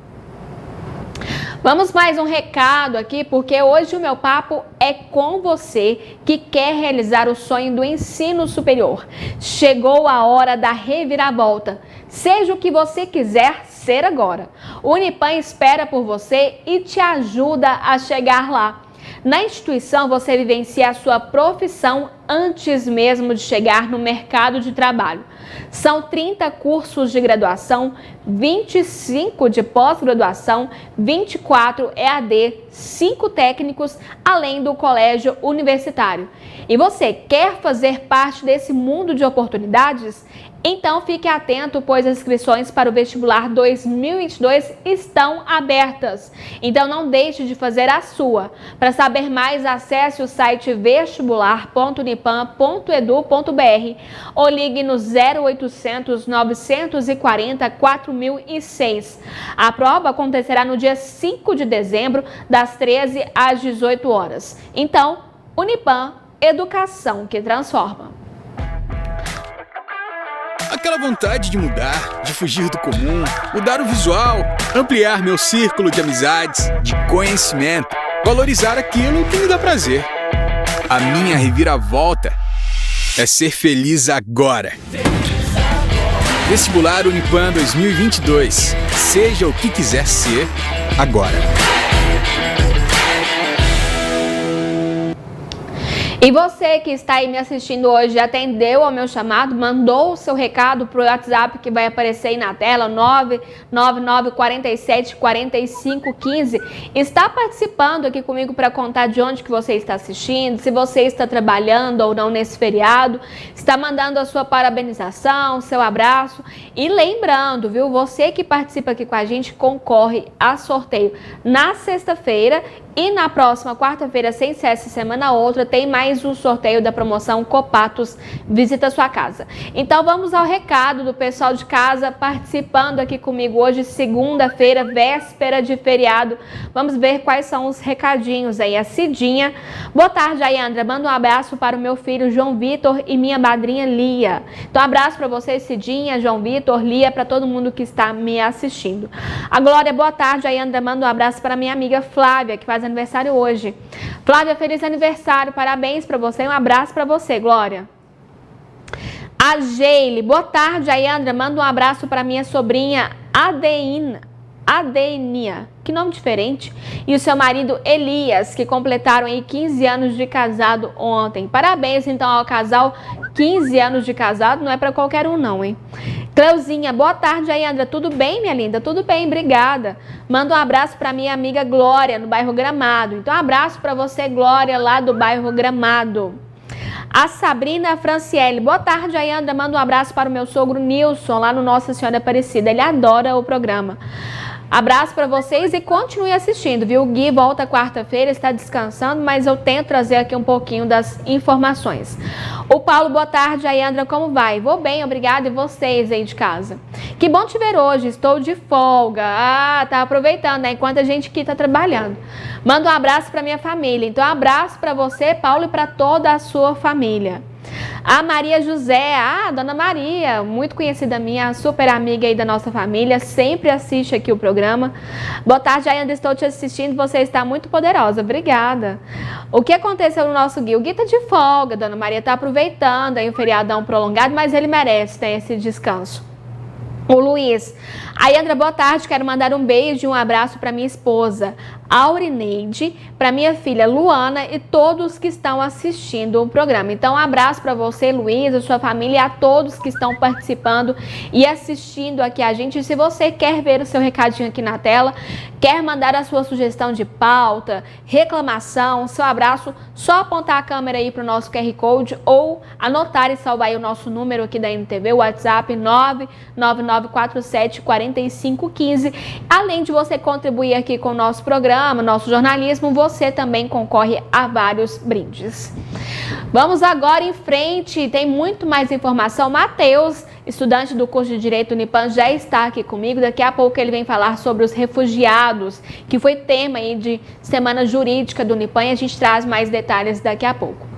Vamos mais um recado aqui, porque hoje o meu papo é com você que quer realizar o sonho do ensino superior. Chegou a hora da reviravolta. Seja o que você quiser ser agora. O Unipan espera por você e te ajuda a chegar lá. Na instituição, você vivencia a sua profissão antes mesmo de chegar no mercado de trabalho. São 30 cursos de graduação, 25 de pós-graduação, 24 EAD, 5 técnicos, além do colégio universitário. E você quer fazer parte desse mundo de oportunidades? Então fique atento, pois as inscrições para o vestibular 2022 estão abertas. Então não deixe de fazer a sua. Para saber mais, acesse o site vestibular.unipan.edu.br ou ligue no 0800 940 4006. A prova acontecerá no dia 5 de dezembro, das 13 às 18 horas. Então, Unipan, educação que transforma. Aquela vontade de mudar, de fugir do comum, mudar o visual, ampliar meu círculo de amizades, de conhecimento, valorizar aquilo que me dá prazer. A minha reviravolta é ser feliz agora. Vestibular Unipan 2022. Seja o que quiser ser agora. E você que está aí me assistindo hoje, atendeu ao meu chamado, mandou o seu recado para o WhatsApp que vai aparecer aí na tela, 999474515. Está participando aqui comigo para contar de onde que você está assistindo, se você está trabalhando ou não nesse feriado, está mandando a sua parabenização, seu abraço. E lembrando, viu, você que participa aqui com a gente concorre a sorteio na sexta-feira. E na próxima quarta-feira, sem ser essa semana outra, tem mais um sorteio da promoção Copatos Visita Sua Casa. Então vamos ao recado do pessoal de casa participando aqui comigo hoje, segunda-feira, véspera de feriado. Vamos ver quais são os recadinhos aí. A Cidinha: boa tarde, Ayandra. Manda um abraço para o meu filho João Vitor e minha madrinha Lia. Então abraço para vocês, Cidinha, João Vitor, Lia, para todo mundo que está me assistindo. A Glória: boa tarde, Ayandra. Manda um abraço para minha amiga Flávia, que faz aniversário hoje. Flávia, feliz aniversário, parabéns para você, um abraço para você, Glória. A Geile: boa tarde, Ayandra, manda um abraço para minha sobrinha Adenia, que nome diferente, e o seu marido Elias, que completaram aí 15 anos de casado ontem. Parabéns então ao casal, 15 anos de casado, não é para qualquer um não, hein? Cleuzinha: boa tarde, Ayandra, tudo bem, minha linda? Tudo bem, obrigada. Manda um abraço para minha amiga Glória, no bairro Gramado. Então, um abraço para você, Glória, lá do bairro Gramado. A Sabrina Franciele: boa tarde, Ayandra, manda um abraço para o meu sogro Nilson, lá no Nossa Senhora Aparecida. Ele adora o programa. Abraço para vocês e continue assistindo, viu? O Gui volta quarta-feira, está descansando, mas eu tento trazer aqui um pouquinho das informações. O Paulo: boa tarde, Ayandra, como vai? Vou bem, obrigada. E vocês aí de casa? Que bom te ver hoje, estou de folga. Tá aproveitando, né? Enquanto a gente aqui tá trabalhando. Manda um abraço para minha família. Então, um abraço para você, Paulo, e para toda a sua família. A Maria José: Dona Maria, muito conhecida minha, super amiga aí da nossa família, sempre assiste aqui o programa. Boa tarde, ainda estou te assistindo, você está muito poderosa, obrigada. O que aconteceu no nosso Gui? O Gui tá de folga, Dona Maria, tá aproveitando aí o feriadão prolongado, mas ele merece ter esse descanso. O Luiz: Ayandra, boa tarde, quero mandar um beijo e um abraço para minha esposa Aurineide, para minha filha Luana e todos que estão assistindo o programa. Então, um abraço para você, Luiz, a sua família e a todos que estão participando e assistindo aqui a gente. E se você quer ver o seu recadinho aqui na tela, quer mandar a sua sugestão de pauta, reclamação, seu abraço, só apontar a câmera aí para o nosso QR Code ou anotar e salvar aí o nosso número aqui da NTV, o WhatsApp 999474515. Além de você contribuir aqui com o nosso programa, nosso jornalismo, você também concorre a vários brindes. Vamos agora em frente, tem muito mais informação. Matheus, estudante do curso de Direito Unipan, já está aqui comigo. Daqui a pouco ele vem falar sobre os refugiados, que foi tema aí de Semana Jurídica do Unipan, e a gente traz mais detalhes daqui a pouco.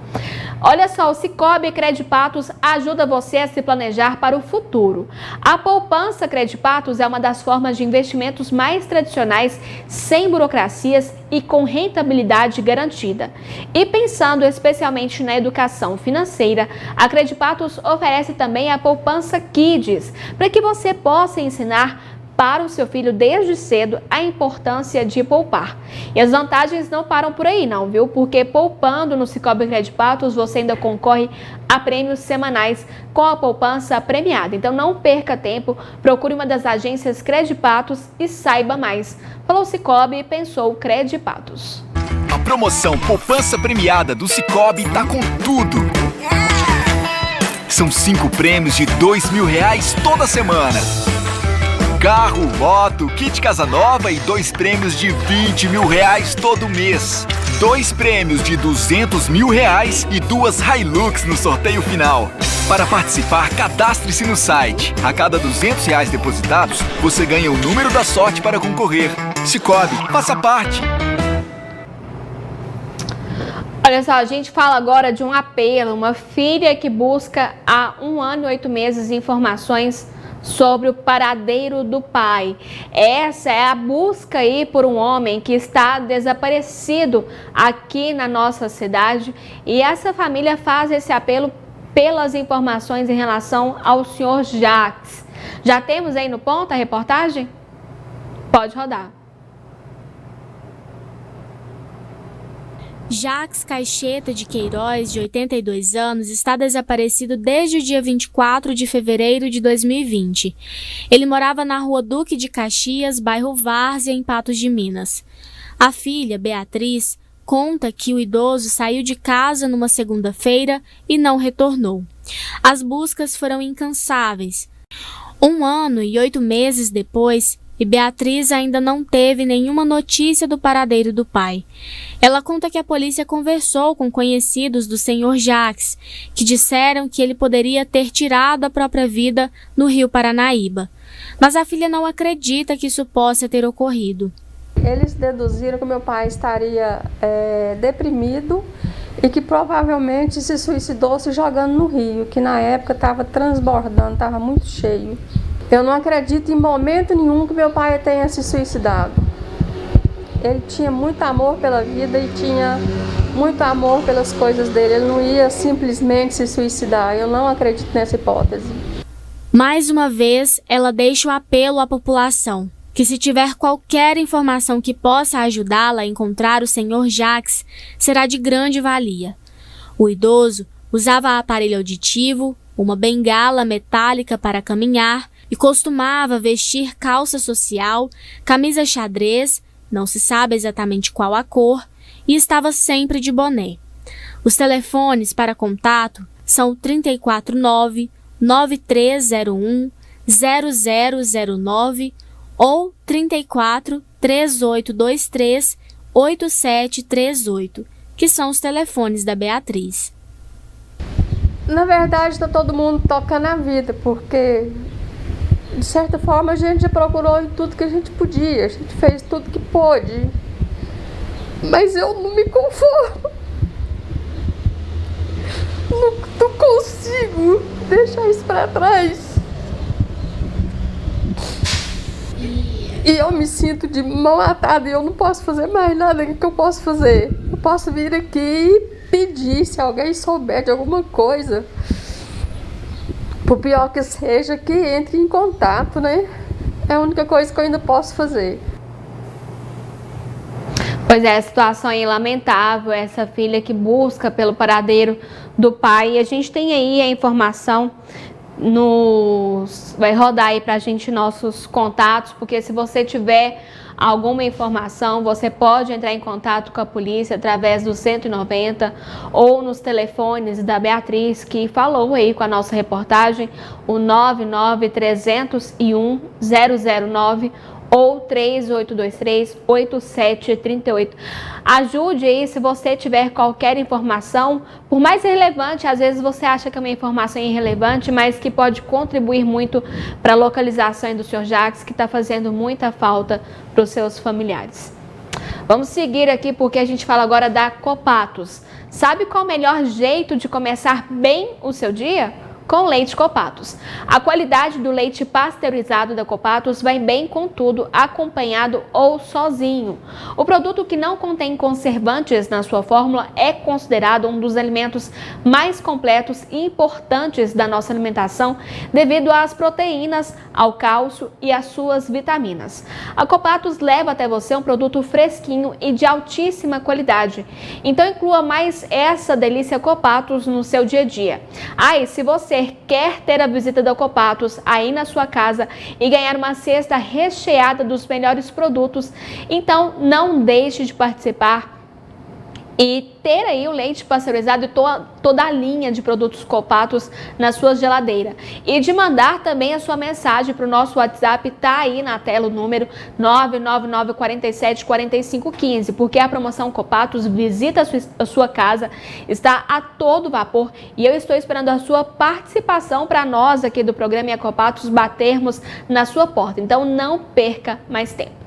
Olha só, o Cicobi Credipatos ajuda você a se planejar para o futuro. A poupança Credipatos é uma das formas de investimentos mais tradicionais, sem burocracias e com rentabilidade garantida. E pensando especialmente na educação financeira, a Credipatos oferece também a poupança Kids, para que você possa ensinar para o seu filho desde cedo a importância de poupar. E as vantagens não param por aí não, viu? Porque poupando no Sicoob Credipatos você ainda concorre a prêmios semanais com a poupança premiada. Então não perca tempo, procure uma das agências Credipatos e saiba mais. Falou Sicoob e pensou Credipatos. A promoção Poupança Premiada do Sicoob tá com tudo. São 5 prêmios de R$2.000 toda semana. Carro, moto, kit casa nova e 2 prêmios de R$20.000 todo mês. 2 prêmios de R$200.000 e 2 Hilux no sorteio final. Para participar, cadastre-se no site. A cada R$200 depositados, você ganha o número da sorte para concorrer. Sicoob, faça parte. Olha só, a gente fala agora de um apelo, uma filha que busca há 1 ano e 8 meses informações sobre o paradeiro do pai. Essa é a busca aí por um homem que está desaparecido aqui na nossa cidade e essa família faz esse apelo pelas informações em relação ao senhor Jacques. Já temos aí no ponto a reportagem? Pode rodar. Jacques Caixeta de Queiroz, de 82 anos, está desaparecido desde o dia 24 de fevereiro de 2020. Ele morava na rua Duque de Caxias, bairro Várzea, em Patos de Minas. A filha, Beatriz, conta que o idoso saiu de casa numa segunda-feira e não retornou. As buscas foram incansáveis. 1 ano e 8 meses depois, e Beatriz ainda não teve nenhuma notícia do paradeiro do pai. Ela conta que a polícia conversou com conhecidos do senhor Jacques, que disseram que ele poderia ter tirado a própria vida no Rio Paranaíba. Mas a filha não acredita que isso possa ter ocorrido. Eles deduziram que meu pai estaria deprimido e que provavelmente se suicidou se jogando no rio, que na época estava transbordando, estava muito cheio. Eu não acredito em momento nenhum que meu pai tenha se suicidado. Ele tinha muito amor pela vida e tinha muito amor pelas coisas dele. Ele não ia simplesmente se suicidar. Eu não acredito nessa hipótese. Mais uma vez, ela deixa o apelo à população, que se tiver qualquer informação que possa ajudá-la a encontrar o senhor Jacques, será de grande valia. O idoso usava aparelho auditivo, uma bengala metálica para caminhar, e costumava vestir calça social, camisa xadrez, não se sabe exatamente qual a cor, e estava sempre de boné. Os telefones para contato são 349-9301-0009 ou 34-3823-8738, que são os telefones da Beatriz. Na verdade, está todo mundo tocando a vida, porque de certa forma a gente já procurou em tudo que a gente podia, a gente fez tudo que pôde, mas eu não me conformo, não consigo deixar isso para trás e eu me sinto de mão atada e eu não posso fazer mais nada. O que eu posso fazer? Eu posso vir aqui e pedir, se alguém souber de alguma coisa, por pior que seja, que entre em contato, né? É a única coisa que eu ainda posso fazer. Pois é, a situação é lamentável, essa filha que busca pelo paradeiro do pai. E a gente tem aí a informação, vai rodar aí pra gente nossos contatos, porque se você tiver alguma informação, você pode entrar em contato com a polícia através do 190 ou nos telefones da Beatriz, que falou aí com a nossa reportagem, o 99-301-009 ou 3823-8738. Ajude aí se você tiver qualquer informação, por mais relevante, às vezes você acha que é uma informação irrelevante, mas que pode contribuir muito para a localização do Sr. Jacques, que está fazendo muita falta para os seus familiares. Vamos seguir aqui porque a gente fala agora da Copatos. Sabe qual o melhor jeito de começar bem o seu dia? com leite Copatos. A qualidade do leite pasteurizado da Copatos vai bem com tudo, acompanhado ou sozinho. O produto que não contém conservantes na sua fórmula é considerado um dos alimentos mais completos e importantes da nossa alimentação devido às proteínas, ao cálcio e às suas vitaminas. A Copatos leva até você um produto fresquinho e de altíssima qualidade. Então inclua mais essa delícia Copatos no seu dia a dia. E se você quer ter a visita da Copatos aí na sua casa e ganhar uma cesta recheada dos melhores produtos, então não deixe de participar e ter aí o leite pasteurizado e toda a linha de produtos Copatos na sua geladeira. E de mandar também a sua mensagem para o nosso WhatsApp, tá aí na tela o número 999474515, porque a promoção Copatos Visita a sua casa está a todo vapor e eu estou esperando a sua participação para nós aqui do programa e a Copatos batermos na sua porta. Então não perca mais tempo.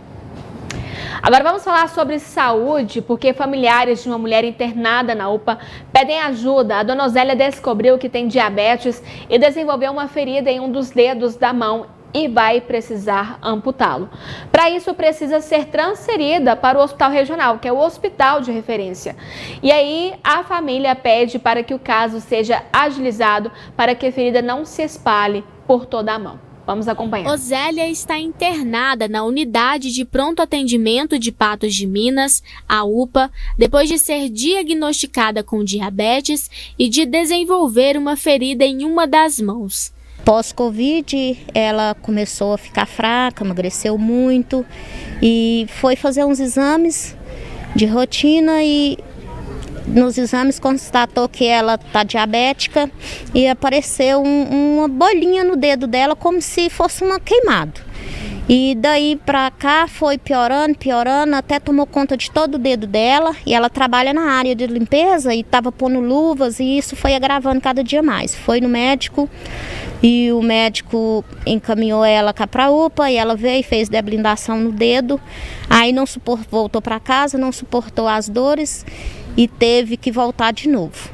Agora vamos falar sobre saúde, porque familiares de uma mulher internada na UPA pedem ajuda. A dona Osélia descobriu que tem diabetes e desenvolveu uma ferida em um dos dedos da mão e vai precisar amputá-lo. Para isso, precisa ser transferida para o hospital regional, que é o hospital de referência. E aí, a família pede para que o caso seja agilizado para que a ferida não se espalhe por toda a mão. Vamos acompanhar. Osélia está internada na unidade de pronto atendimento de Patos de Minas, a UPA, depois de ser diagnosticada com diabetes e de desenvolver uma ferida em uma das mãos. Pós-Covid, ela começou a ficar fraca, emagreceu muito e foi fazer uns exames de rotina e nos exames constatou que ela está diabética e apareceu uma bolinha no dedo dela como se fosse uma queimado. E daí para cá foi piorando, até tomou conta de todo o dedo dela e ela trabalha na área de limpeza e estava pondo luvas e isso foi agravando cada dia mais. Foi no médico e o médico encaminhou ela cá para a UPA e ela veio e fez deblindação no dedo, aí voltou para casa, não suportou as dores e teve que voltar de novo.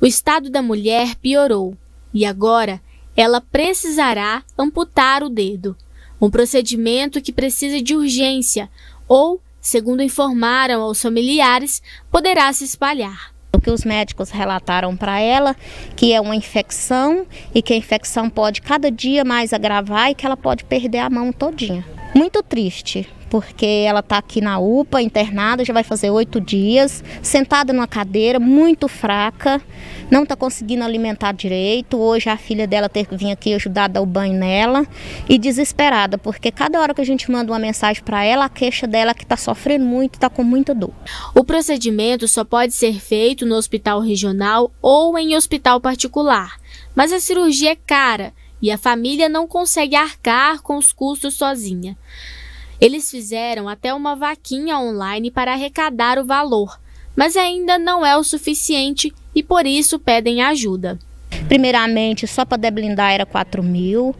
O estado da mulher piorou e agora ela precisará amputar o dedo. Um procedimento que precisa de urgência ou, segundo informaram aos familiares, poderá se espalhar. O que os médicos relataram para ela, que é uma infecção e que a infecção pode cada dia mais agravar e que ela pode perder a mão todinha. Muito triste, porque ela está aqui na UPA, internada, já vai fazer 8 dias, sentada numa cadeira, muito fraca, não está conseguindo alimentar direito. Hoje a filha dela teve que vir aqui ajudar a dar o banho nela e desesperada, porque cada hora que a gente manda uma mensagem para ela, a queixa dela é que está sofrendo muito, está com muita dor. O procedimento só pode ser feito no hospital regional ou em hospital particular, mas a cirurgia é cara e a família não consegue arcar com os custos sozinha. Eles fizeram até uma vaquinha online para arrecadar o valor, mas ainda não é o suficiente e por isso pedem ajuda. Primeiramente, só para deblindar era 4.000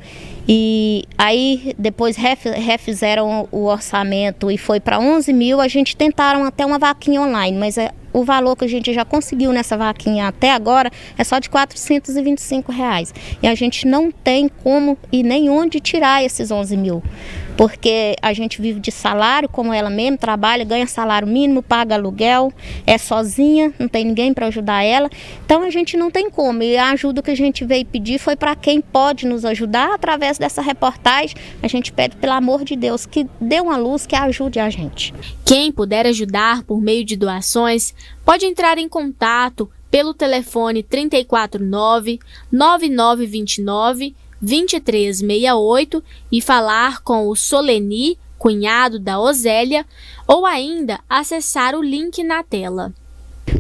e aí depois refizeram o orçamento e foi para 11.000. A gente tentaram até uma vaquinha online, mas o valor que a gente já conseguiu nessa vaquinha até agora é só de R$ 425. E a gente não tem como e nem onde tirar esses 11.000. Porque a gente vive de salário, como ela mesma trabalha, ganha salário mínimo, paga aluguel, é sozinha, não tem ninguém para ajudar ela. Então a gente não tem como. E a ajuda que a gente veio pedir foi para quem pode nos ajudar. Através dessa reportagem, a gente pede, pelo amor de Deus, que dê uma luz, que ajude a gente. Quem puder ajudar por meio de doações, pode entrar em contato pelo telefone 349-9929-2368 e falar com o Soleni, cunhado da Osélia, ou ainda acessar o link na tela.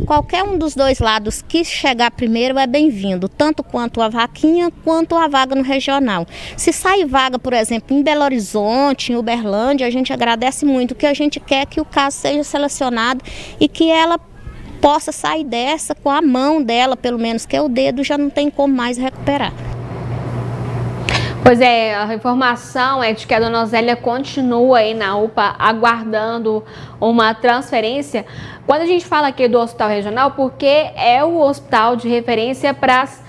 Qualquer um dos dois lados que chegar primeiro é bem-vindo, tanto quanto a vaquinha quanto a vaga no regional. Se sair vaga, por exemplo, em Belo Horizonte, em Uberlândia, a gente agradece muito, que a gente quer que o caso seja selecionado e que ela possa sair dessa com a mão dela, pelo menos, que o dedo já não tem como mais recuperar. Pois é, a informação é de que a dona Osélia continua aí na UPA aguardando uma transferência. Quando a gente fala aqui do hospital regional, porque é o hospital de referência para as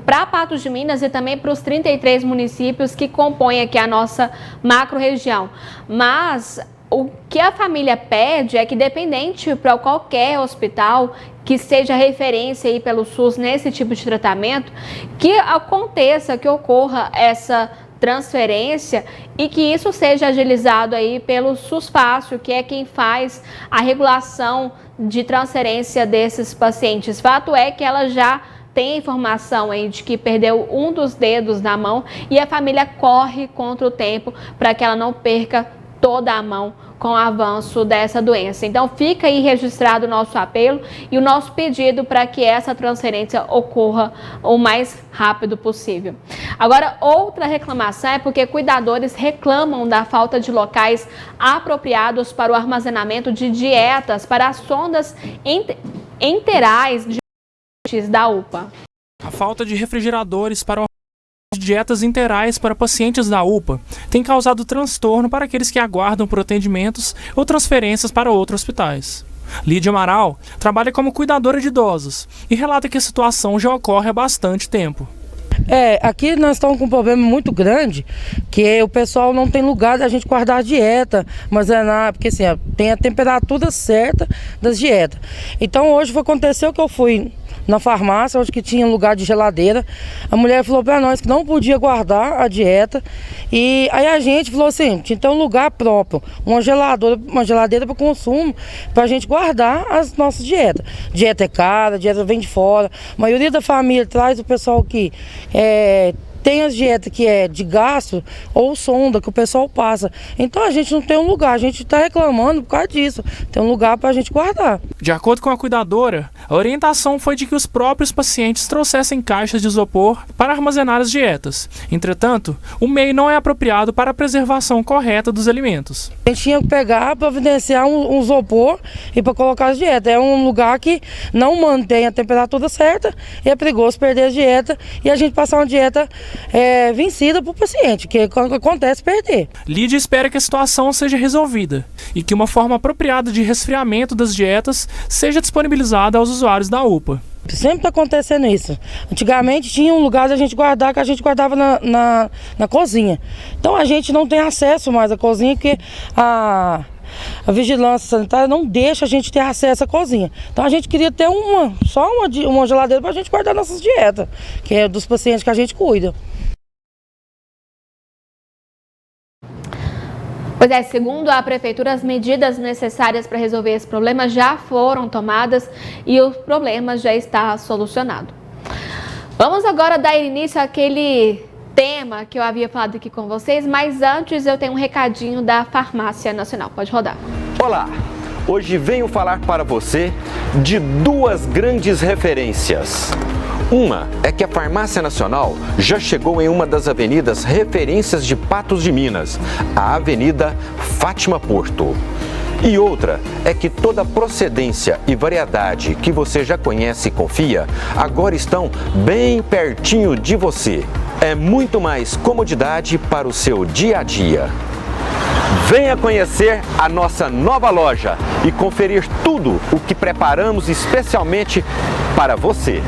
para Patos de Minas e também para os 33 municípios que compõem aqui a nossa macro-região. Mas o que a família pede é que, dependente para qualquer hospital que seja referência aí pelo SUS nesse tipo de tratamento, que aconteça, que ocorra essa transferência e que isso seja agilizado aí pelo SUS Fácil, que é quem faz a regulação de transferência desses pacientes. Fato é que ela já tem a informação aí de que perdeu um dos dedos da mão e a família corre contra o tempo para que ela não perca toda a mão com o avanço dessa doença. Então fica aí registrado o nosso apelo e o nosso pedido para que essa transferência ocorra o mais rápido possível. Agora, outra reclamação é porque cuidadores reclamam da falta de locais apropriados para o armazenamento de dietas para as sondas enterais da UPA. A falta de refrigeradores para dietas interais para pacientes da UPA tem causado transtorno para aqueles que aguardam por atendimentos ou transferências para outros hospitais. Lídia Amaral trabalha como cuidadora de idosos e relata que a situação já ocorre há bastante tempo. Aqui nós estamos com um problema muito grande, que o pessoal não tem lugar da gente guardar a dieta, porque assim, tem a temperatura certa das dietas. Então hoje aconteceu que eu fui na farmácia, onde que tinha lugar de geladeira. A mulher falou para nós que não podia guardar a dieta. E aí a gente falou assim, tinha que ter um lugar próprio, uma geladeira para consumo, para a gente guardar as nossas dietas. Dieta é cara, dieta vem de fora. A maioria da família traz o pessoal que tem as dietas que é de gasto ou sonda que o pessoal passa. Então a gente não tem um lugar, a gente está reclamando por causa disso. Tem um lugar para a gente guardar. De acordo com a cuidadora, a orientação foi de que os próprios pacientes trouxessem caixas de isopor para armazenar as dietas. Entretanto, o meio não é apropriado para a preservação correta dos alimentos. A gente tinha que pegar, providenciar um isopor e para colocar as dietas. É um lugar que não mantém a temperatura certa e é perigoso perder a dieta e a gente passar uma dieta vencida para o paciente, que acontece perder. Lídia espera que a situação seja resolvida e que uma forma apropriada de resfriamento das dietas seja disponibilizada aos usuários da UPA. Sempre está acontecendo isso. Antigamente tinha um lugar da gente guardar, que a gente guardava na cozinha. Então a gente não tem acesso mais à cozinha, porque a vigilância sanitária não deixa a gente ter acesso à cozinha. Então a gente queria ter só uma geladeira para a gente guardar nossas dietas, que é dos pacientes que a gente cuida. Pois é, segundo a Prefeitura, as medidas necessárias para resolver esse problema já foram tomadas e o problema já está solucionado. Vamos agora dar início àquele tema que eu havia falado aqui com vocês, mas antes eu tenho um recadinho da Farmácia Nacional. Pode rodar. Olá! Hoje venho falar para você de duas grandes referências. Uma é que a Farmácia Nacional já chegou em uma das avenidas referências de Patos de Minas, a Avenida Fátima Porto. E outra é que toda a procedência e variedade que você já conhece e confia, agora estão bem pertinho de você. É muito mais comodidade para o seu dia a dia. Venha conhecer a nossa nova loja e conferir tudo o que preparamos especialmente para você.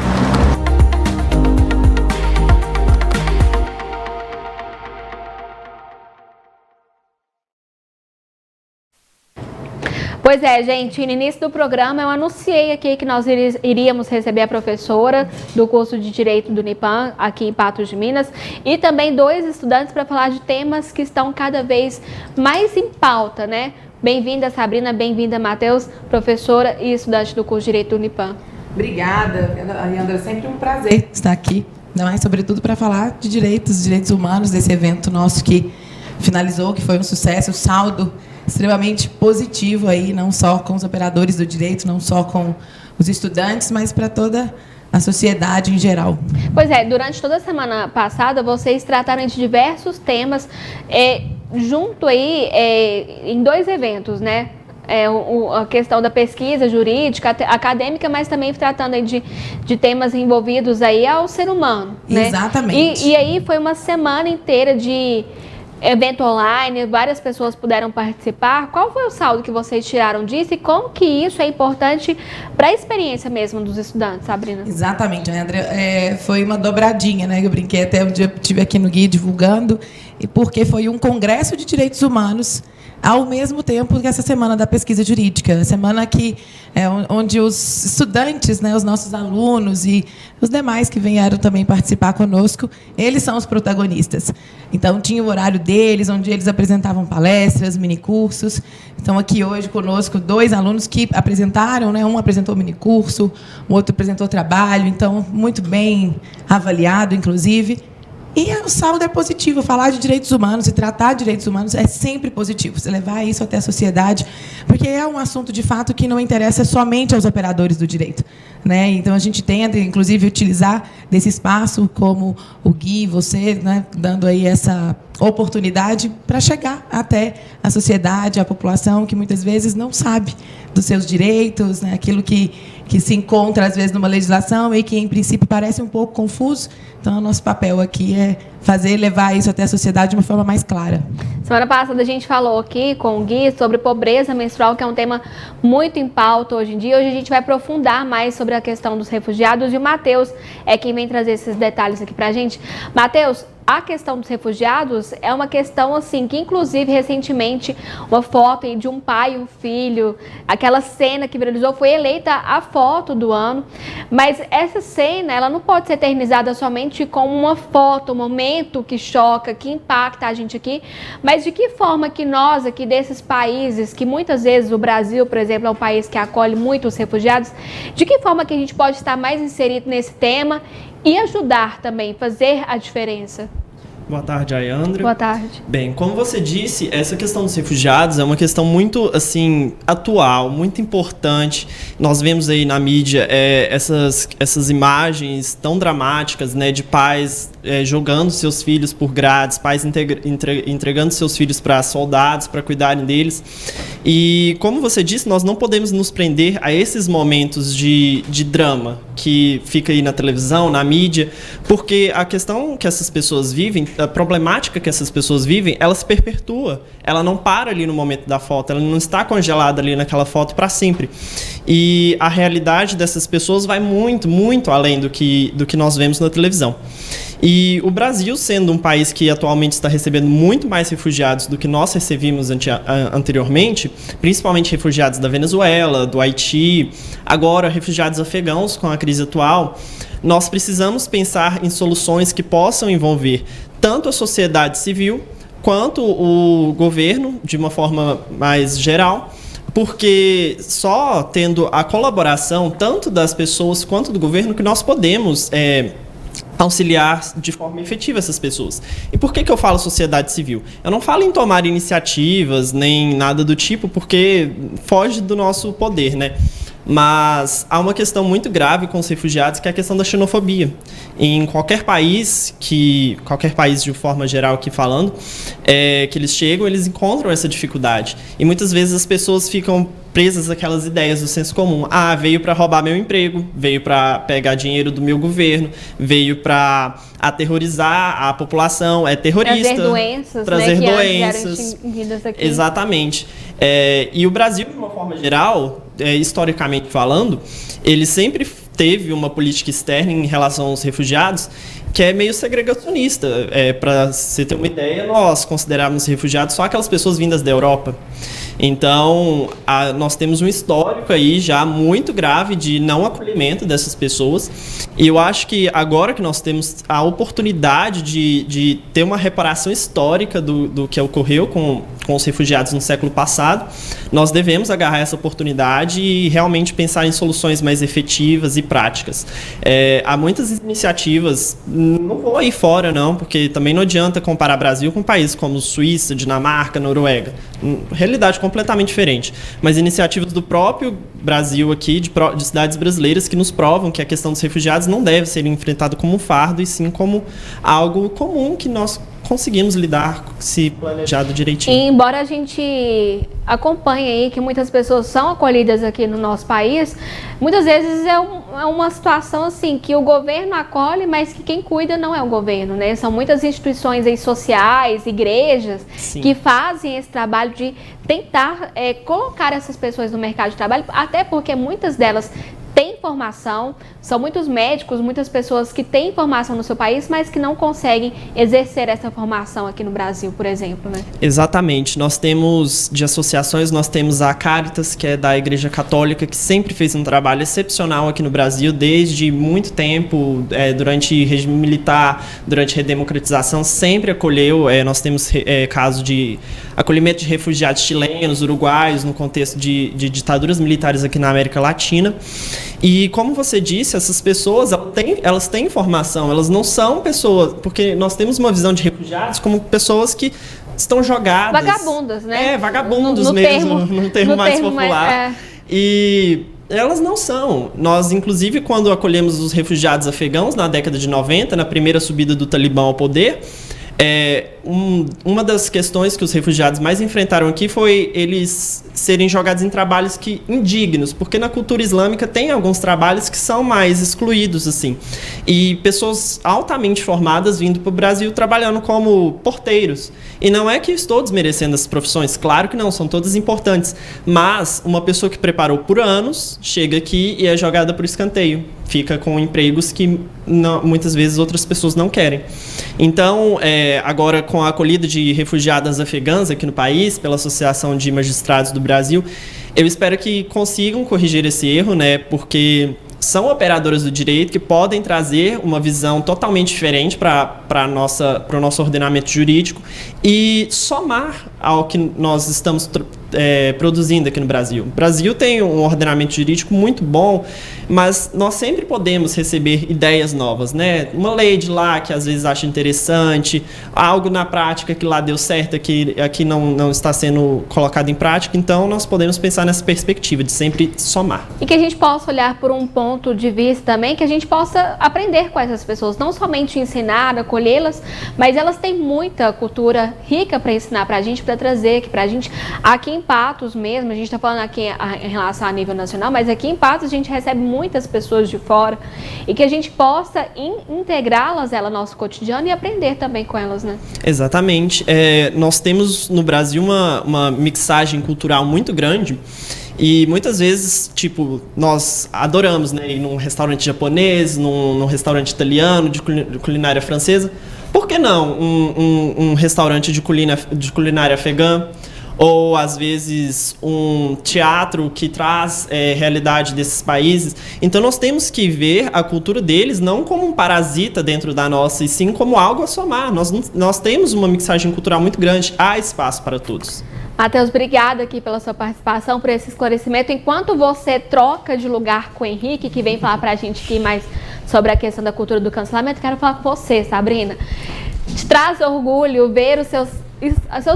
Pois é, gente, no início do programa eu anunciei aqui que nós iríamos receber a professora do curso de Direito do Unipan, aqui em Patos de Minas, e também 2 estudantes para falar de temas que estão cada vez mais em pauta, né? Bem-vinda, Sabrina, bem-vinda, Matheus, professora e estudante do curso de Direito do Unipan. Obrigada, Ayandra, é sempre um prazer estar aqui, ainda mais sobretudo para falar de direitos humanos, desse evento nosso que finalizou, que foi um sucesso, saldo extremamente positivo aí, não só com os operadores do direito, não só com os estudantes, mas para toda a sociedade em geral. Pois é, durante toda a semana passada, vocês trataram de diversos temas, junto aí em 2 eventos, né? A questão da pesquisa jurídica, acadêmica, mas também tratando aí de temas envolvidos aí ao ser humano, né? Exatamente. E aí foi uma semana inteira de evento online, várias pessoas puderam participar. Qual foi o saldo que vocês tiraram disso e como que isso é importante para a experiência mesmo dos estudantes, Sabrina? Exatamente, André. Foi uma dobradinha, né? Eu brinquei até um dia, eu estive aqui no Guia divulgando, e porque foi um congresso de direitos humanos ao mesmo tempo que essa semana da pesquisa jurídica, semana que onde os estudantes, né, os nossos alunos e os demais que vieram também participar conosco, eles são os protagonistas. Então, tinha o horário deles, onde eles apresentavam palestras, minicursos. Estão aqui hoje conosco 2 alunos que apresentaram, né, um apresentou minicurso, o outro apresentou trabalho, então, muito bem avaliado, inclusive. E o saldo é positivo. Falar de direitos humanos e tratar de direitos humanos é sempre positivo. Você levar isso até a sociedade, porque é um assunto, de fato, que não interessa somente aos operadores do direito, né? Então, a gente tenta, inclusive, utilizar desse espaço, como o Gui, você, né, dando aí essa oportunidade para chegar até a sociedade, a população, que muitas vezes não sabe dos seus direitos, né? Aquilo que se encontra, às vezes, numa legislação e que, em princípio, parece um pouco confuso. Então, o nosso papel aqui é levar isso até a sociedade de uma forma mais clara. Semana passada a gente falou aqui com o Gui sobre pobreza menstrual, que é um tema muito em pauta hoje em dia. Hoje a gente vai aprofundar mais sobre a questão dos refugiados e o Matheus é quem vem trazer esses detalhes aqui pra gente. Matheus, a questão dos refugiados é uma questão assim que, inclusive, recentemente, uma foto aí de um pai e um filho, aquela cena que viralizou, foi eleita a foto do ano, mas essa cena, ela não pode ser eternizada somente como uma foto, um momento que choca, que impacta a gente aqui, mas de que forma que nós aqui desses países, que muitas vezes o Brasil, por exemplo, é um país que acolhe muitos refugiados, de que forma que a gente pode estar mais inserido nesse tema e ajudar também, fazer a diferença? Boa tarde, Ayandra. Boa tarde. Bem, como você disse, essa questão dos refugiados é uma questão muito, assim, atual, muito importante. Nós vemos aí na mídia essas imagens tão dramáticas, né, de pais jogando seus filhos por grades, pais entregando seus filhos para soldados, para cuidarem deles. E, como você disse, nós não podemos nos prender a esses momentos de drama que fica aí na televisão, na mídia, porque a questão que essas pessoas vivem, a problemática que essas pessoas vivem, ela se perpetua. Ela não para ali no momento da foto, ela não está congelada ali naquela foto para sempre. E a realidade dessas pessoas vai muito, muito além do que nós vemos na televisão. E o Brasil, sendo um país que atualmente está recebendo muito mais refugiados do que nós recebíamos anteriormente, principalmente refugiados da Venezuela, do Haiti, agora refugiados afegãos com a crise atual, nós precisamos pensar em soluções que possam envolver tanto a sociedade civil quanto o governo, de uma forma mais geral, porque só tendo a colaboração tanto das pessoas quanto do governo que nós podemos auxiliar de forma efetiva essas pessoas. E por que eu falo sociedade civil? Eu não falo em tomar iniciativas nem nada do tipo, porque foge do nosso poder, né? Mas há uma questão muito grave com os refugiados, que é a questão da xenofobia. Em qualquer país de forma geral aqui falando, que eles chegam, eles encontram essa dificuldade. E muitas vezes as pessoas ficam presas àquelas ideias do senso comum. Ah, veio para roubar meu emprego, veio para pegar dinheiro do meu governo, veio para aterrorizar a população, é terrorista. Trazer doenças. Aqui. Exatamente. E o Brasil, de uma forma geral, historicamente falando, ele sempre teve uma política externa em relação aos refugiados que é meio segregacionista. Para você ter uma ideia, nós consideramos refugiados só aquelas pessoas vindas da Europa. Então, nós temos um histórico aí já muito grave de não acolhimento dessas pessoas. E eu acho que agora que nós temos a oportunidade de ter uma reparação histórica do que ocorreu com os refugiados no século passado, nós devemos agarrar essa oportunidade e realmente pensar em soluções mais efetivas e práticas. Há muitas iniciativas, não vou aí fora não, porque também não adianta comparar Brasil com países como Suíça, Dinamarca, Noruega. Realidade completamente diferente. Mas iniciativas do próprio Brasil aqui, de cidades brasileiras, que nos provam que a questão dos refugiados não deve ser enfrentada como um fardo, e sim como algo comum que nós conseguimos lidar se planejado direitinho. E embora a gente acompanhe aí que muitas pessoas são acolhidas aqui no nosso país, muitas vezes é uma situação assim, que o governo acolhe, mas que quem cuida não é o governo, né? São muitas instituições aí sociais, igrejas, Sim. que fazem esse trabalho de tentar colocar essas pessoas no mercado de trabalho, até porque muitas delas têm formação, são muitos médicos, muitas pessoas que têm formação no seu país, mas que não conseguem exercer essa formação aqui no Brasil, por exemplo, né? Exatamente. Nós temos, de associações, nós temos a Caritas, que é da Igreja Católica, que sempre fez um trabalho excepcional aqui no Brasil, desde muito tempo, durante regime militar, durante redemocratização, sempre acolheu. Nós temos casos de acolhimento de refugiados chilenos, uruguaios, no contexto de ditaduras militares aqui na América Latina. E como você disse, essas pessoas, elas têm formação, elas não são pessoas, porque nós temos uma visão de refugiados como pessoas que estão jogadas. Vagabundas, né? Vagabundos no mesmo, num termo mais popular. Mais, E elas não são. Nós, inclusive, quando acolhemos os refugiados afegãos na década de 90, na primeira subida do Talibã ao poder, uma das questões que os refugiados mais enfrentaram aqui foi eles serem jogados em trabalhos indignos, porque na cultura islâmica tem alguns trabalhos que são mais excluídos, assim. E pessoas altamente formadas vindo para o Brasil trabalhando como porteiros. E não é que eu estou desmerecendo essas profissões, claro que não, são todas importantes, mas uma pessoa que preparou por anos chega aqui e é jogada por escanteio. Fica com empregos que muitas vezes outras pessoas não querem. Então, agora com a acolhida de refugiadas afegãs aqui no país, pela Associação de Magistrados do Brasil, eu espero que consigam corrigir esse erro, né? Porque são operadoras do direito que podem trazer uma visão totalmente diferente para o nosso ordenamento jurídico e somar ao que nós estamos produzindo aqui no Brasil. O Brasil tem um ordenamento jurídico muito bom, mas nós sempre podemos receber ideias novas, né? Uma lei de lá que às vezes acha interessante, algo na prática que lá deu certo, aqui não está sendo colocado em prática, então nós podemos pensar nessa perspectiva de sempre somar. E que a gente possa olhar por um ponto de vista também, que a gente possa aprender com essas pessoas, não somente ensinar, acolhê-las, mas elas têm muita cultura rica para ensinar para a gente, para trazer aqui para a gente. Aqui em Patos mesmo, a gente está falando aqui em relação a nível nacional, mas aqui em Patos a gente recebe muitas pessoas de fora e que a gente possa integrá-las ao nosso cotidiano e aprender também com elas, né? Exatamente. Nós temos no Brasil uma mixagem cultural muito grande. E muitas vezes, tipo, nós adoramos, né, ir num restaurante japonês, num restaurante italiano, de culinária francesa. Por que não um restaurante de culinária afegã? Ou, às vezes, um teatro que traz realidade desses países. Então, nós temos que ver a cultura deles não como um parasita dentro da nossa, e sim como algo a somar. Nós temos uma mixagem cultural muito grande, há espaço para todos. Matheus, obrigada aqui pela sua participação, por esse esclarecimento. Enquanto você troca de lugar com o Henrique, que vem falar pra gente aqui mais sobre a questão da cultura do cancelamento, quero falar com você, Sabrina. Te traz orgulho ver os seus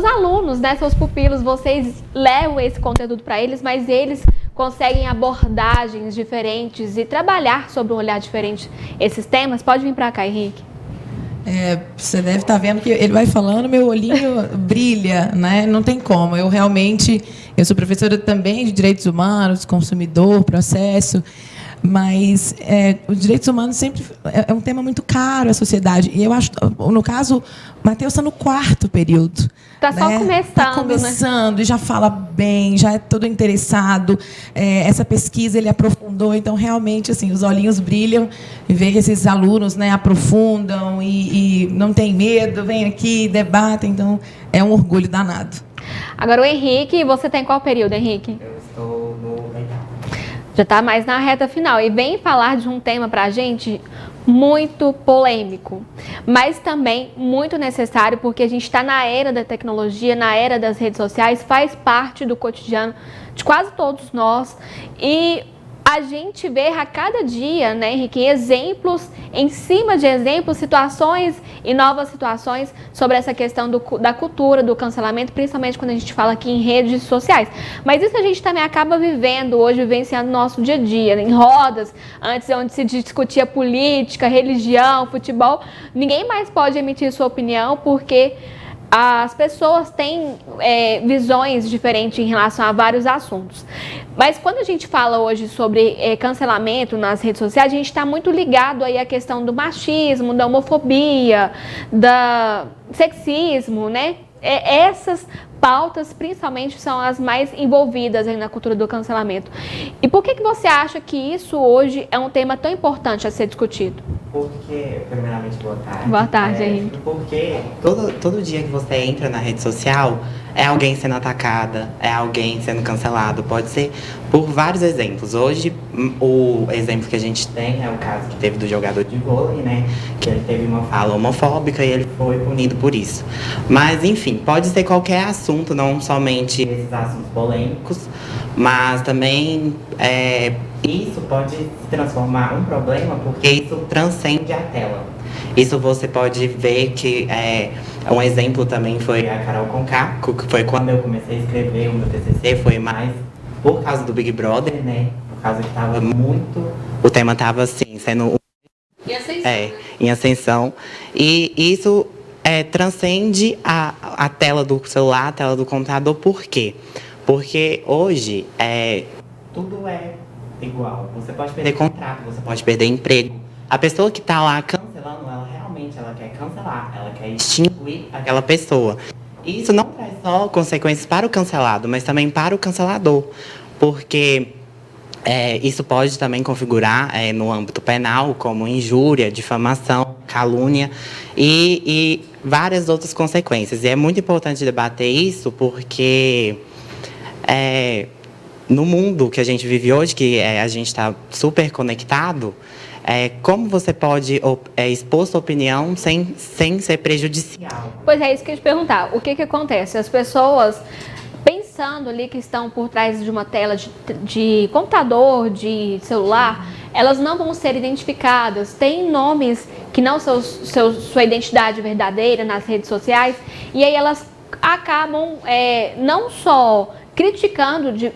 alunos, né, seus pupilos, vocês levam esse conteúdo para eles, mas eles conseguem abordagens diferentes e trabalhar sobre um olhar diferente esses temas. Pode vir para cá, Henrique. Você deve estar vendo que ele vai falando, meu olhinho brilha, né? Não tem como. Eu sou professora também de direitos humanos, consumidor, processo, mas os direitos humanos sempre é um tema muito caro à sociedade. E eu acho, no caso, o Matheus está no 4º período. Está só começando, Está começando, né? E já fala bem, já é todo interessado. Essa pesquisa ele aprofundou, então realmente assim os olhinhos brilham e ver que esses alunos, né, aprofundam e não tem medo, vem aqui, debatem, então é um orgulho danado. Agora o Henrique, você está em qual período, Henrique? Eu estou no... Já está mais na reta final e vem falar de um tema para a gente muito polêmico, mas também muito necessário, porque a gente está na era da tecnologia, na era das redes sociais, faz parte do cotidiano de quase todos nós e a gente vê a cada dia, né, Henrique, exemplos em cima de exemplos, situações e novas situações sobre essa questão da cultura, do cancelamento, principalmente quando a gente fala aqui em redes sociais. Mas isso a gente também acaba vivendo hoje, vivenciando no nosso dia a dia, né? Em rodas, antes onde se discutia política, religião, futebol, ninguém mais pode emitir sua opinião porque as pessoas têm visões diferentes em relação a vários assuntos. Mas quando a gente fala hoje sobre cancelamento nas redes sociais, a gente está muito ligado aí à questão do machismo, da homofobia, do sexismo, né? Essas pautas, principalmente, são as mais envolvidas aí na cultura do cancelamento. E por que você acha que isso hoje é um tema tão importante a ser discutido? Porque, primeiramente, boa tarde. Boa tarde, Henrique. Porque todo dia que você entra na rede social, é alguém sendo atacada, é alguém sendo cancelado. Pode ser por vários exemplos. Hoje, o exemplo que a gente tem é o caso que teve do jogador de vôlei, né? Que ele teve uma fala homofóbica e ele foi punido por isso. Mas, enfim, pode ser qualquer assunto, não somente esses assuntos polêmicos, mas também isso pode se transformar um problema porque isso transcende a tela. Isso você pode ver que um exemplo também foi a Carol Conká, que foi quando eu comecei a escrever o meu TCC, foi mais por causa do Big Brother, né? Por causa que estava muito... O tema estava assim, sendo... em ascensão. E isso transcende a tela do celular, a tela do computador. Por quê? Porque hoje tudo é igual. Você pode perder contrato, você pode perder emprego. A pessoa que está lá cancelando, ela realmente quer cancelar, ela quer extinguir aquela pessoa. E isso não traz só consequências para o cancelado, mas também para o cancelador. Porque isso pode também configurar no âmbito penal, como injúria, difamação, calúnia e várias outras consequências. E é muito importante debater isso porque no mundo que a gente vive hoje, que a gente está super conectado, como você pode expor sua opinião sem ser prejudicial? Pois é, isso que eu ia te perguntar. O que acontece? As pessoas, pensando ali que estão por trás de uma tela de computador, de celular, elas não vão ser identificadas. Tem nomes que não são sua identidade verdadeira nas redes sociais, e aí elas acabam não só criticando de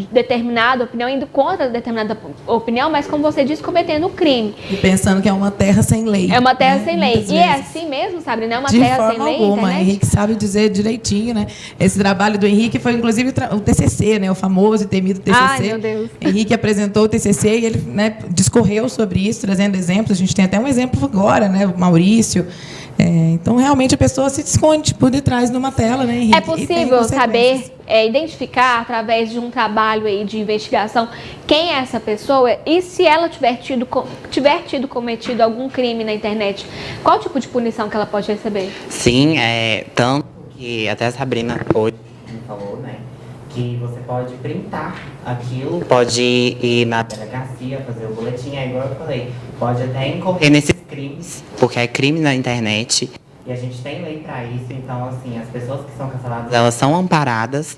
determinada opinião, indo contra determinada opinião, mas, como você disse, cometendo crime. E pensando que é uma terra sem lei. É uma terra sem lei. Muitas E é vezes. assim mesmo, sabe? Não é uma De terra forma sem lei, alguma. internet? Henrique sabe dizer direitinho, né? Esse trabalho do Henrique foi, inclusive, o TCC, né? O famoso e temido TCC. Ai, meu Deus. Henrique apresentou o TCC e ele, né, discorreu sobre isso, trazendo exemplos. A gente tem até um exemplo agora, né? O Maurício. Então, realmente, a pessoa se esconde por detrás de uma tela, né, Henrique? É possível saber, identificar, através de um trabalho aí de investigação, quem é essa pessoa e se ela tiver tido cometido algum crime na internet, qual tipo de punição que ela pode receber? Sim, tanto que até a Sabrina hoje me falou, né, que você pode printar aquilo, pode ir na delegacia, fazer o boletim, igual eu falei, pode até incorrer nesses crimes, porque é crime na internet, e a gente tem lei para isso, então, assim, as pessoas que são canceladas, elas são amparadas,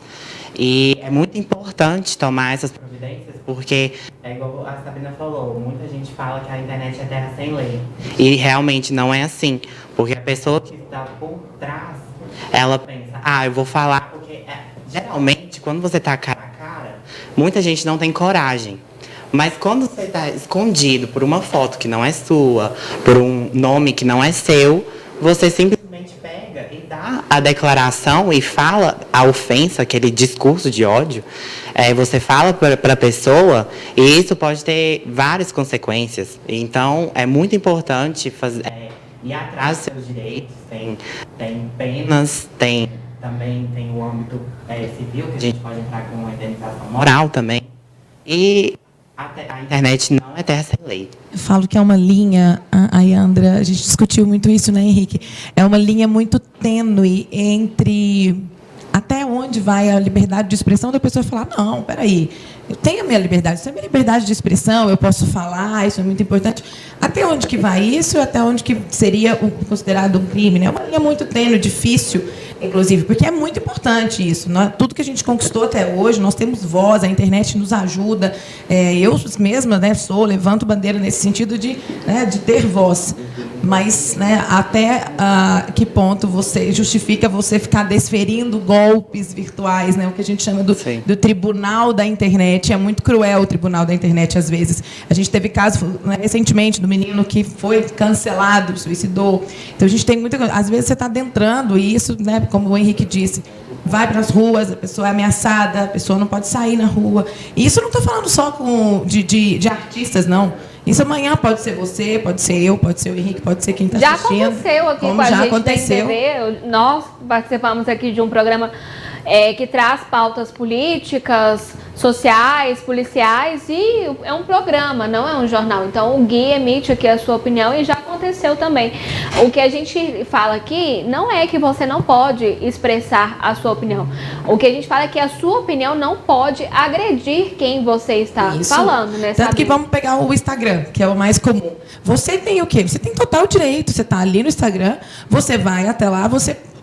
e é muito importante tomar essas providências, porque, igual a Sabrina falou, muita gente fala que a internet é terra sem lei, e realmente não é assim, porque a pessoa que está por trás, ela pensa, eu vou falar, porque geralmente, quando você está cara a cara, muita gente não tem coragem. Mas quando você está escondido por uma foto que não é sua, por um nome que não é seu, você simplesmente pega e dá a declaração e fala a ofensa, aquele discurso de ódio. Você fala para a pessoa e isso pode ter várias consequências. Então, é muito importante ir atrás dos seus direitos. Tem penas, também tem o âmbito civil, que a gente pode entrar com uma indenização moral também. E a internet não é terra sem lei. Eu falo que é uma linha, a Yandra, a gente discutiu muito isso, né, Henrique? É uma linha muito tênue entre até onde vai a liberdade de expressão da pessoa falar, não, peraí, eu tenho a minha liberdade, isso é a minha liberdade de expressão, eu posso falar, isso é muito importante. Até onde que vai isso, até onde que seria considerado um crime, né? É uma linha muito tênue, difícil inclusive, porque é muito importante isso. Tudo que a gente conquistou até hoje, nós temos voz, a internet nos ajuda. Eu mesma, né, levanto bandeira nesse sentido de ter voz. Mas, né, até que ponto você justifica você ficar desferindo golpes virtuais, né, o que a gente chama do tribunal da internet. É muito cruel o tribunal da internet, às vezes. A gente teve caso, né, recentemente do menino que foi cancelado, suicidou. Então, a gente tem muita coisa. Às vezes, você está adentrando e isso, né, como o Henrique disse, vai para as ruas, a pessoa é ameaçada, a pessoa não pode sair na rua. E isso eu não estou falando só de artistas, não. Isso amanhã pode ser você, pode ser eu, pode ser o Henrique, pode ser quem está assistindo. Já aconteceu aqui com a gente na TV. Nós participamos aqui de um programa que traz pautas políticas, sociais, policiais, e é um programa, não é um jornal. Então o Gui emite aqui a sua opinião e já aconteceu também. O que a gente fala aqui não é que você não pode expressar a sua opinião. O que a gente fala é que a sua opinião não pode agredir quem você está falando, né? Tanto que vamos pegar o Instagram, que é o mais comum. Você tem o quê? Você tem total direito, você está ali no Instagram, você vai até lá,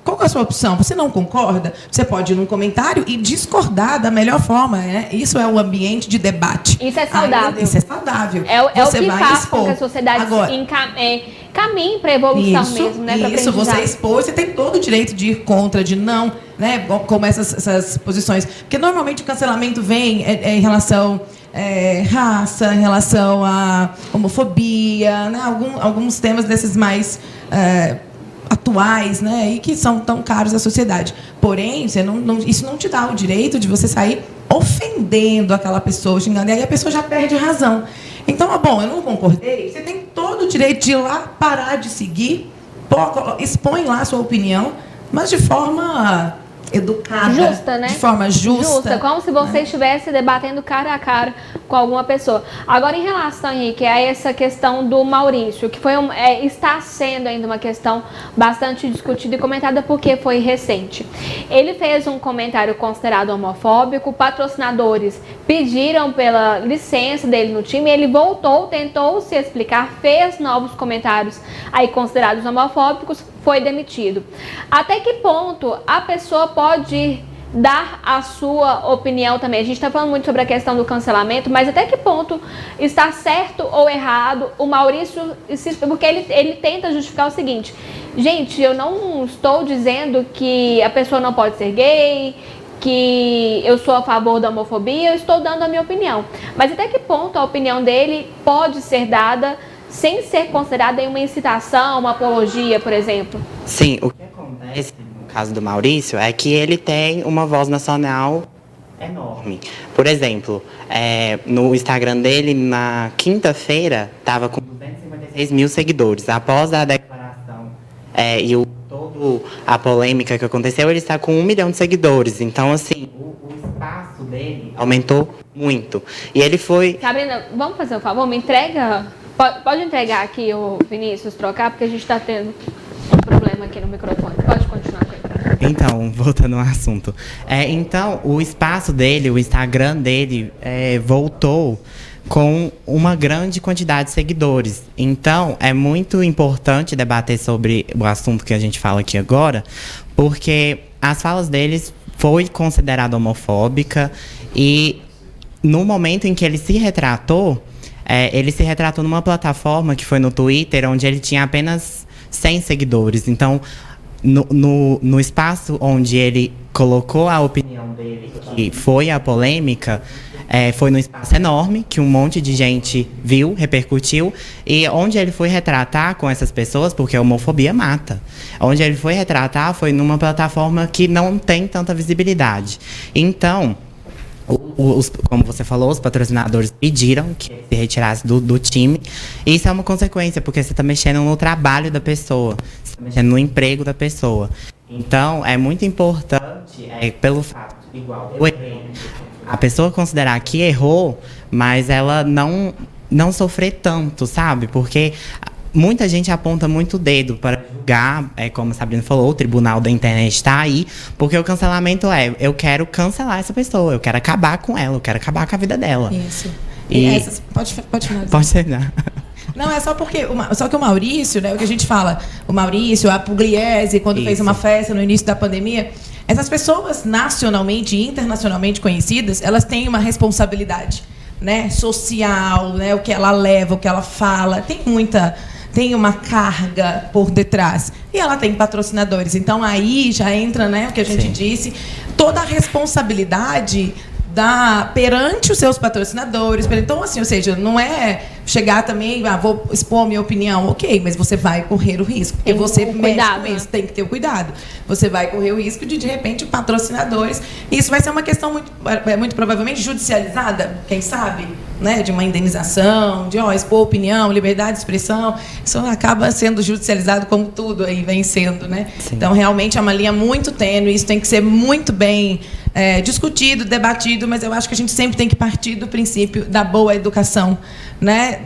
qual é a sua opção? Você não concorda? Você pode ir num comentário e discordar da melhor forma. Isso é o ambiente de debate. Isso é saudável. Isso é saudável. É o que faz expor. com que a sociedade caminhe para a evolução mesmo, né? Isso, você expor, você tem todo o direito de ir contra, de não, né? Como essas posições. Porque normalmente o cancelamento vem em relação raça, em relação à homofobia, né? Alguns temas desses mais atuais, né, e que são tão caros à sociedade. Porém, isso não te dá o direito de você sair ofendendo aquela pessoa, xingando, e aí a pessoa já perde a razão. Então, eu não concordei, você tem todo o direito de ir lá, parar de seguir, expõe lá a sua opinião, mas de forma educada, justa, né? De forma justa. Como se você estivesse debatendo cara a cara com alguma pessoa. Agora, em relação, Henrique, a essa questão do Maurício, que está sendo ainda uma questão bastante discutida e comentada porque foi recente. Ele fez um comentário considerado homofóbico, patrocinadores pediram pela licença dele no time, ele voltou, tentou se explicar, fez novos comentários aí considerados homofóbicos, foi demitido. Até que ponto a pessoa pode dar a sua opinião também? A gente está falando muito sobre a questão do cancelamento, mas até que ponto está certo ou errado o Maurício, porque ele tenta justificar o seguinte: gente, eu não estou dizendo que a pessoa não pode ser gay, que eu sou a favor da homofobia, eu estou dando a minha opinião. Mas até que ponto a opinião dele pode ser dada sem ser considerada uma incitação, uma apologia, por exemplo? Sim, o que acontece no caso do Maurício é que ele tem uma voz nacional enorme. Por exemplo, no Instagram dele, na quinta-feira, estava com 256 mil seguidores. Após a declaração toda a polêmica que aconteceu, ele está com 1 milhão de seguidores. Então, assim, o espaço dele aumentou muito. E ele foi... Sabrina, vamos fazer um favor? Me entrega... Pode entregar aqui o Vinícius, trocar, porque a gente está tendo um problema aqui no microfone. Pode continuar com ele. Então, voltando ao assunto. Então, o espaço dele, o Instagram dele, voltou com uma grande quantidade de seguidores. Então, é muito importante debater sobre o assunto que a gente fala aqui agora, porque as falas deles foi considerada homofóbica e no momento em que ele se retratou, ele se retratou numa plataforma que foi no Twitter, onde ele tinha apenas 100 seguidores. Então, no espaço onde ele colocou a opinião dele, que foi a polêmica, foi num espaço enorme, que um monte de gente viu, repercutiu, e onde ele foi retratar com essas pessoas, porque a homofobia mata, onde ele foi retratar foi numa plataforma que não tem tanta visibilidade. Então... como você falou, os patrocinadores pediram que se retirasse do time. E isso é uma consequência, porque você está mexendo no trabalho da pessoa, você está mexendo no emprego da pessoa. Então, é muito importante, pelo fato, igual eu errei, a pessoa considerar que errou, mas ela não sofrer tanto, sabe? Porque muita gente aponta muito o dedo para julgar, como a Sabrina falou, o tribunal da internet está aí, porque o cancelamento eu quero cancelar essa pessoa, eu quero acabar com ela, eu quero acabar com a vida dela. Isso. E pode finalizar. Pode terminar. Não, é só porque só que o Maurício, né, o que a gente fala, o Maurício, a Pugliese, quando fez uma festa no início da pandemia, essas pessoas nacionalmente e internacionalmente conhecidas, elas têm uma responsabilidade, né, social, né, o que ela leva, o que ela fala, tem uma carga por detrás. E ela tem patrocinadores. Então, aí já entra, né, o que a gente disse, toda a responsabilidade perante os seus patrocinadores. Então, assim, ou seja, não é chegar também, vou expor minha opinião, ok, mas você vai correr o risco. Porque você mexe com isso, tem que ter o cuidado. Você vai correr o risco de repente, patrocinadores. Isso vai ser uma questão muito provavelmente judicializada, quem sabe, né, de uma indenização, de expor opinião, liberdade de expressão. Isso acaba sendo judicializado como tudo aí vem sendo, né? Então, realmente é uma linha muito tênue, isso tem que ser muito bem discutido, debatido, mas eu acho que a gente sempre tem que partir do princípio da boa educação, né?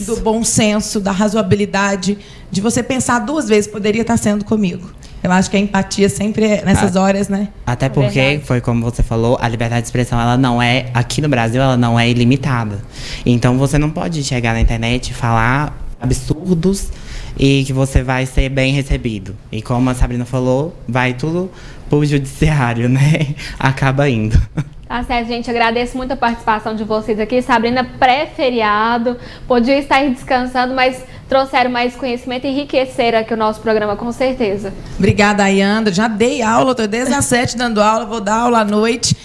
Do bom senso, da razoabilidade, de você pensar 2 vezes, poderia estar sendo comigo. Eu acho que a empatia sempre é nessas horas, né? Até porque, foi como você falou, a liberdade de expressão, ela não é, aqui no Brasil, ela não é ilimitada. Então, você não pode chegar na internet e falar absurdos e que você vai ser bem recebido. E como a Sabrina falou, vai tudo pro judiciário, né? Acaba indo. Tá certo, gente. Agradeço muito a participação de vocês aqui. Sabrina, pré-feriado, podia estar aí descansando, mas trouxeram mais conhecimento e enriqueceram aqui o nosso programa, com certeza. Obrigada, Ayandra. Já dei aula, estou desde as 7 dando aula, vou dar aula à noite.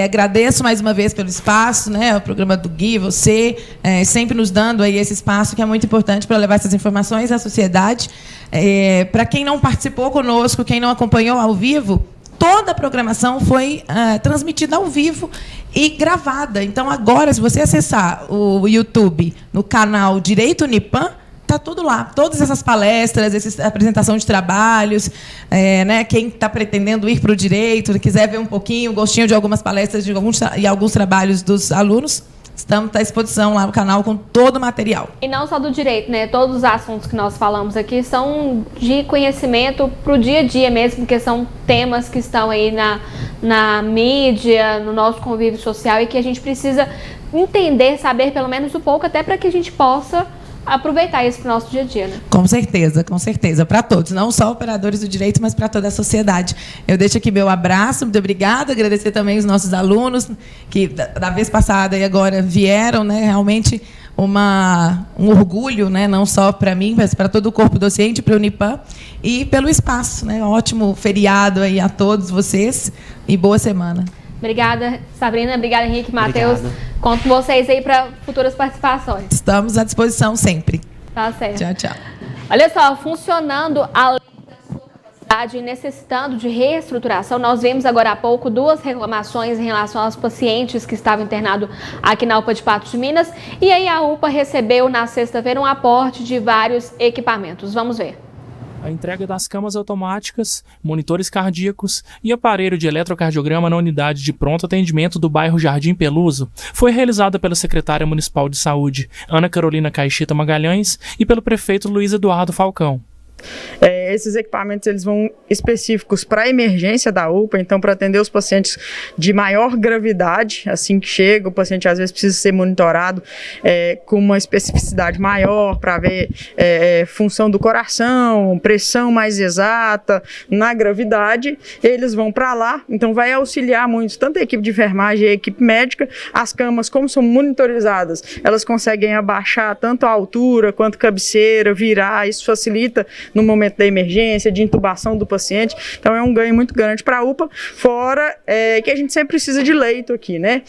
Agradeço mais uma vez pelo espaço, né? O programa do Gui, você, sempre nos dando aí esse espaço que é muito importante para levar essas informações à sociedade. Para quem não participou conosco, quem não acompanhou ao vivo, toda a programação foi transmitida ao vivo e gravada. Então, agora, se você acessar o YouTube no canal Direito Unipan, está tudo lá. Todas essas palestras, essa apresentação de trabalhos, né, quem está pretendendo ir para o direito, quiser ver um pouquinho, gostinho de algumas palestras e alguns trabalhos dos alunos, estamos à disposição lá no canal com todo o material. E não só do direito, né? Todos os assuntos que nós falamos aqui são de conhecimento para o dia a dia mesmo, porque são temas que estão aí na mídia, no nosso convívio social e que a gente precisa entender, saber pelo menos um pouco, até para que a gente possa aproveitar isso para o nosso dia a dia, né? Com certeza, para todos, não só operadores do direito, mas para toda a sociedade. Eu deixo aqui meu abraço, muito obrigada, agradecer também os nossos alunos, que da vez passada e agora vieram, né? Realmente um orgulho, né? Não só para mim, mas para todo o corpo docente, para o Unipan, e pelo espaço, né? Ótimo feriado aí a todos vocês e boa semana. Obrigada, Sabrina. Obrigada, Henrique, Matheus. Conto com vocês aí para futuras participações. Estamos à disposição sempre. Tá certo. Tchau, tchau. Olha só, funcionando além da sua capacidade e necessitando de reestruturação, nós vimos agora há pouco 2 reclamações em relação aos pacientes que estavam internados aqui na UPA de Patos de Minas. E aí a UPA recebeu na sexta-feira um aporte de vários equipamentos. Vamos ver. A entrega das camas automáticas, monitores cardíacos e aparelho de eletrocardiograma na unidade de pronto atendimento do bairro Jardim Peluso foi realizada pela secretária municipal de saúde, Ana Carolina Caixeta Magalhães, e pelo prefeito Luiz Eduardo Falcão. Esses equipamentos eles vão específicos para a emergência da UPA, então para atender os pacientes de maior gravidade, assim que chega, o paciente às vezes precisa ser monitorado com uma especificidade maior para ver função do coração, pressão mais exata na gravidade, eles vão para lá, então vai auxiliar muito, tanto a equipe de enfermagem e a equipe médica. As camas, como são monitorizadas, elas conseguem abaixar tanto a altura quanto a cabeceira, virar, isso facilita no momento da emergência, de intubação do paciente. Então é um ganho muito grande para a UPA, fora que a gente sempre precisa de leito aqui, né?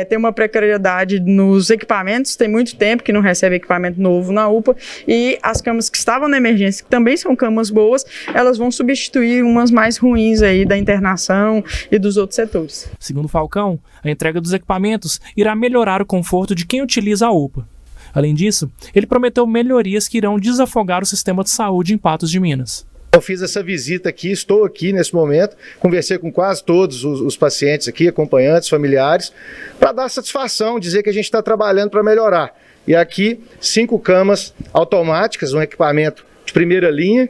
Tem uma precariedade nos equipamentos, tem muito tempo que não recebe equipamento novo na UPA, e as camas que estavam na emergência, que também são camas boas, elas vão substituir umas mais ruins aí da internação e dos outros setores. Segundo Falcão, a entrega dos equipamentos irá melhorar o conforto de quem utiliza a UPA. Além disso, ele prometeu melhorias que irão desafogar o sistema de saúde em Patos de Minas. Eu fiz essa visita aqui, estou aqui nesse momento, conversei com quase todos os pacientes aqui, acompanhantes, familiares, para dar satisfação, dizer que a gente está trabalhando para melhorar. E aqui, 5 camas automáticas, um equipamento de primeira linha,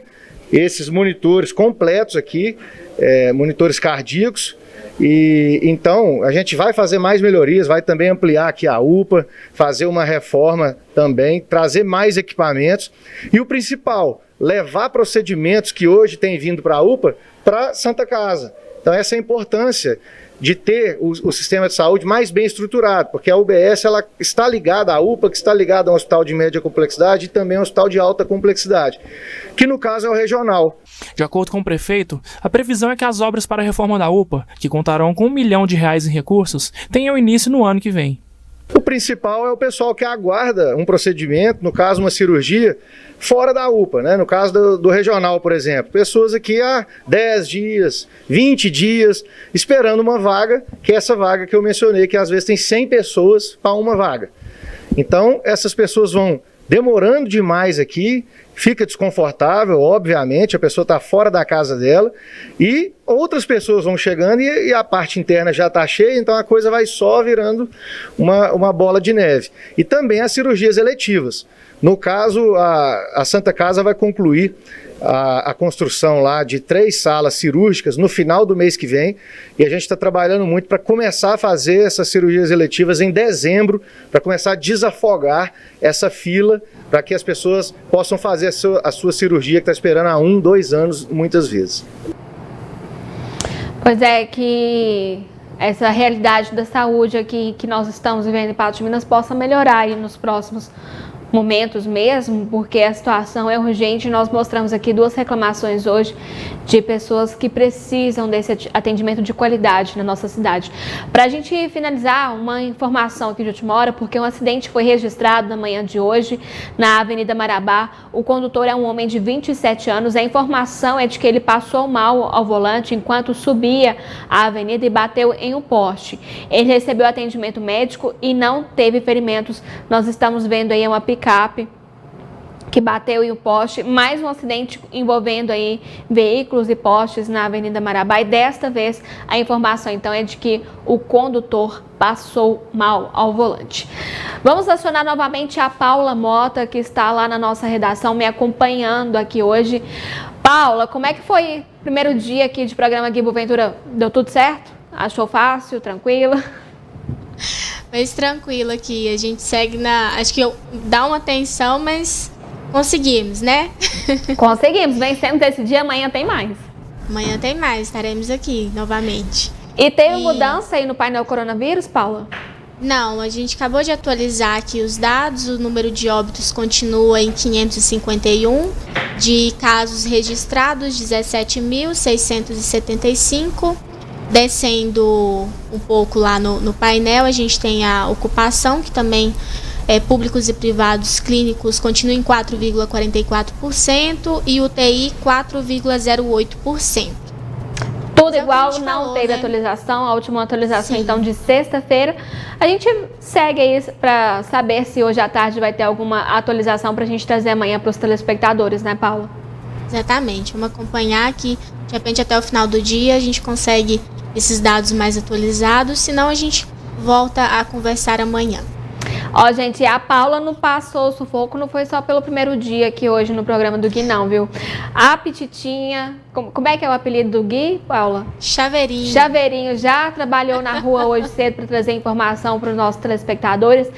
esses monitores completos aqui, monitores cardíacos. E então a gente vai fazer mais melhorias, vai também ampliar aqui a UPA, fazer uma reforma também, trazer mais equipamentos e o principal, levar procedimentos que hoje têm vindo para a UPA para Santa Casa. Então essa é a importância de ter o sistema de saúde mais bem estruturado, porque a UBS ela está ligada à UPA, que está ligada ao hospital de média complexidade e também ao hospital de alta complexidade, que no caso é o regional. De acordo com o prefeito, a previsão é que as obras para a reforma da UPA, que contarão com R$1 milhão em recursos, tenham início no ano que vem. O principal é o pessoal que aguarda um procedimento, no caso uma cirurgia, fora da UPA, né? No caso do regional, por exemplo. Pessoas aqui há 10 dias, 20 dias, esperando uma vaga, que é essa vaga que eu mencionei, que às vezes tem 100 pessoas para uma vaga. Então, essas pessoas vão demorando demais aqui, fica desconfortável, obviamente, a pessoa está fora da casa dela, e outras pessoas vão chegando e a parte interna já está cheia, então a coisa vai só virando uma bola de neve. E também as cirurgias eletivas. No caso, a Santa Casa vai concluir a construção lá de 3 salas cirúrgicas no final do mês que vem, e a gente está trabalhando muito para começar a fazer essas cirurgias eletivas em dezembro, para começar a desafogar essa fila, para que as pessoas possam fazer a sua cirurgia que está esperando há 1, 2 anos, muitas vezes. Pois é, que essa realidade da saúde aqui que nós estamos vivendo em Patos de Minas possa melhorar aí nos próximos momentos mesmo, porque a situação é urgente. Nós mostramos aqui 2 reclamações hoje de pessoas que precisam desse atendimento de qualidade na nossa cidade. Para a gente finalizar, uma informação aqui de última hora, porque um acidente foi registrado na manhã de hoje na Avenida Marabá. O condutor é um homem de 27 anos. A informação é de que ele passou mal ao volante enquanto subia a avenida e bateu em um poste. Ele recebeu atendimento médico e não teve ferimentos. Nós estamos vendo aí uma picape que bateu em um poste, mais um acidente envolvendo aí veículos e postes na Avenida Marabá, e desta vez a informação então é de que o condutor passou mal ao volante. Vamos acionar novamente a Paula Mota, que está lá na nossa redação me acompanhando aqui hoje. Paula, como é que foi o primeiro dia aqui de programa Gui Boaventura? Deu tudo certo? Achou fácil, tranquila? Mas tranquilo aqui, a gente segue acho que dá uma tensão, mas conseguimos, né? Conseguimos, vencemos esse dia, amanhã tem mais. Amanhã tem mais, estaremos aqui novamente. E teve mudança aí no painel coronavírus, Paula? Não, a gente acabou de atualizar aqui os dados, o número de óbitos continua em 551, de casos registrados 17.675. Descendo um pouco lá no painel, a gente tem a ocupação, que também públicos e privados clínicos continua em 4,44% e UTI 4,08%. Tudo igual, não teve atualização, a última atualização então de sexta-feira. A gente segue aí para saber se hoje à tarde vai ter alguma atualização para a gente trazer amanhã para os telespectadores, né, Paula? Exatamente, vamos acompanhar aqui, de repente até o final do dia a gente consegue esses dados mais atualizados, senão a gente volta a conversar amanhã. Ó, gente, a Paula não passou o sufoco, não foi só pelo primeiro dia aqui hoje no programa do Gui, não, viu? A Pititinha, como é que é o apelido do Gui, Paula? Chaveirinho. Chaveirinho, já trabalhou na rua hoje cedo para trazer informação para os nossos telespectadores.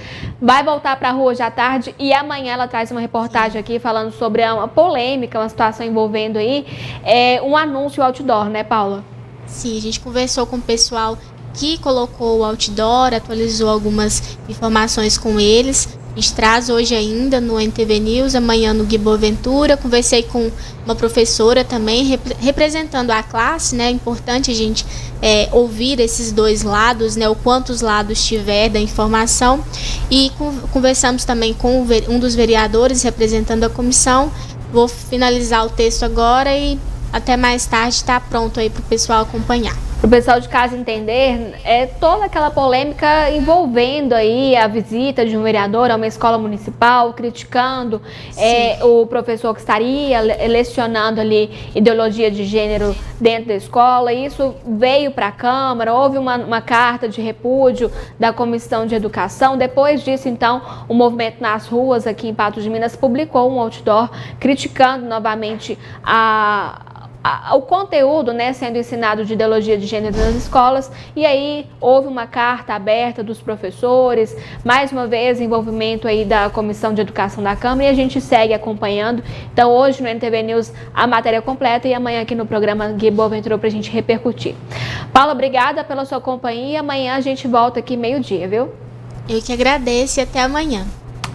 Vai voltar para a rua hoje à tarde e amanhã ela traz uma reportagem aqui falando sobre uma polêmica, uma situação envolvendo aí um anúncio outdoor, né, Paula? Sim, a gente conversou com o pessoal que colocou o outdoor, atualizou algumas informações com eles. A gente traz hoje ainda no NTV News, amanhã no Gui Boaventura. Conversei com uma professora também, representando a classe, né? É importante a gente ouvir esses dois lados, né? O quantos lados tiver da informação. E conversamos também com um dos vereadores representando a comissão. Vou finalizar o texto agora e até mais tarde está pronto aí para o pessoal acompanhar. para o pessoal de casa entender, toda aquela polêmica envolvendo aí a visita de um vereador a uma escola municipal, criticando o professor que estaria lecionando ali ideologia de gênero dentro da escola. Isso veio para a Câmara, houve uma carta de repúdio da Comissão de Educação. Depois disso, então, o movimento nas ruas aqui em Patos de Minas publicou um outdoor criticando novamente o conteúdo, né, sendo ensinado de ideologia de gênero nas escolas. E aí houve uma carta aberta dos professores, mais uma vez envolvimento aí da Comissão de Educação da Câmara, e a gente segue acompanhando. Então hoje no NTV News a matéria completa e amanhã aqui no programa Gui Boaventura pra gente repercutir. Paula, obrigada pela sua companhia. Amanhã a gente volta aqui meio-dia, viu? Eu que agradeço e até amanhã.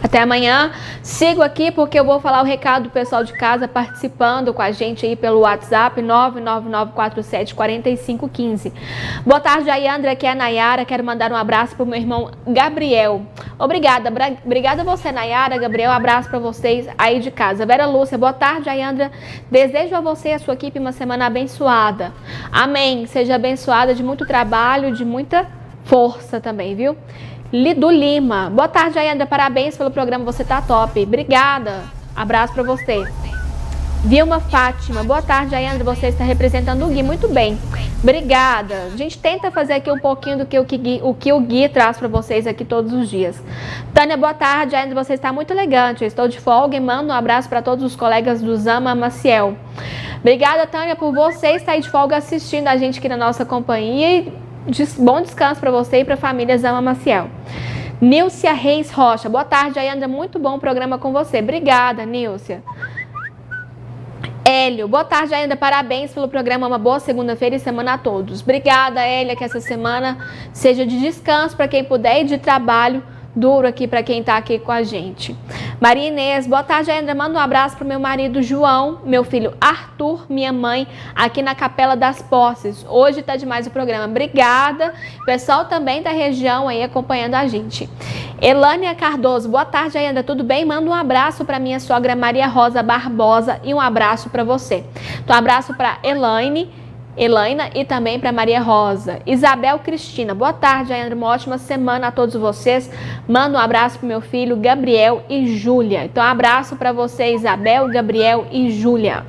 Até amanhã. Sigo aqui porque eu vou falar o recado do pessoal de casa participando com a gente aí pelo WhatsApp 999474515. Boa tarde, Ayandra, aqui é a Nayara. Quero mandar um abraço para o meu irmão Gabriel. Obrigada a você, Nayara, Gabriel. Um abraço para vocês aí de casa. Vera Lúcia, boa tarde, Ayandra. Desejo a você e a sua equipe uma semana abençoada. Amém. Seja abençoada, de muito trabalho, de muita força também, viu? Lido Lima, boa tarde, Ayandra, parabéns pelo programa, você tá top, obrigada, abraço para você. Vilma Fátima, boa tarde, Ayandra, você está representando o Gui, muito bem, obrigada. A gente tenta fazer aqui um pouquinho do que o Gui traz para vocês aqui todos os dias. Tânia, boa tarde, Ayandra, você está muito elegante, eu estou de folga e mando um abraço para todos os colegas do Zama Maciel. Obrigada, Tânia, por você estar aí de folga assistindo a gente aqui na nossa companhia e bom descanso para você e para a família Zama Maciel. Nílcia Reis Rocha, boa tarde, Ayandra, muito bom programa com você. Obrigada, Nílcia. Hélio, boa tarde, Ayandra, parabéns pelo programa, uma boa segunda-feira e semana a todos. Obrigada, Hélia, que essa semana seja de descanso para quem puder e de trabalho duro aqui para quem está aqui com a gente. Maria Inês, boa tarde, Ayandra, manda um abraço para o meu marido João, meu filho Arthur, minha mãe, aqui na Capela das Posses. Hoje está demais o programa. Obrigada. Pessoal também da região aí acompanhando a gente. Elânia Cardoso, boa tarde, Ayandra, tudo bem? Manda um abraço para minha sogra Maria Rosa Barbosa e um abraço para você. Então, um abraço para Elaina e também para Maria Rosa. Isabel Cristina, boa tarde, Ayandra, uma ótima semana a todos vocês. Manda um abraço para meu filho Gabriel e Júlia. Então, um abraço para você, Isabel, Gabriel e Júlia.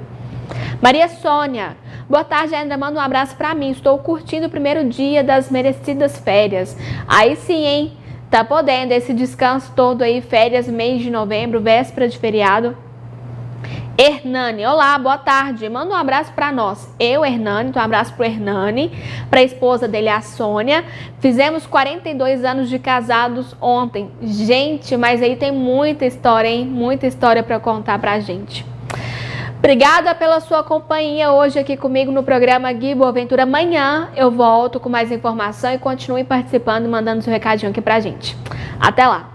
Maria Sônia, boa tarde, Ayandra, manda um abraço para mim. Estou curtindo o primeiro dia das merecidas férias. Aí sim, hein? Tá podendo esse descanso todo aí, férias, mês de novembro, véspera de feriado. Hernani, olá, boa tarde, manda um abraço para nós. Eu, Hernani, então um abraço pro Hernani, para a esposa dele, a Sônia. Fizemos 42 anos de casados ontem. Gente, mas aí tem muita história, hein? Muita história para contar pra gente. Obrigada pela sua companhia hoje aqui comigo no programa Gui Boaventura. Amanhã eu volto com mais informação e continue participando e mandando seu recadinho aqui pra gente. Até lá!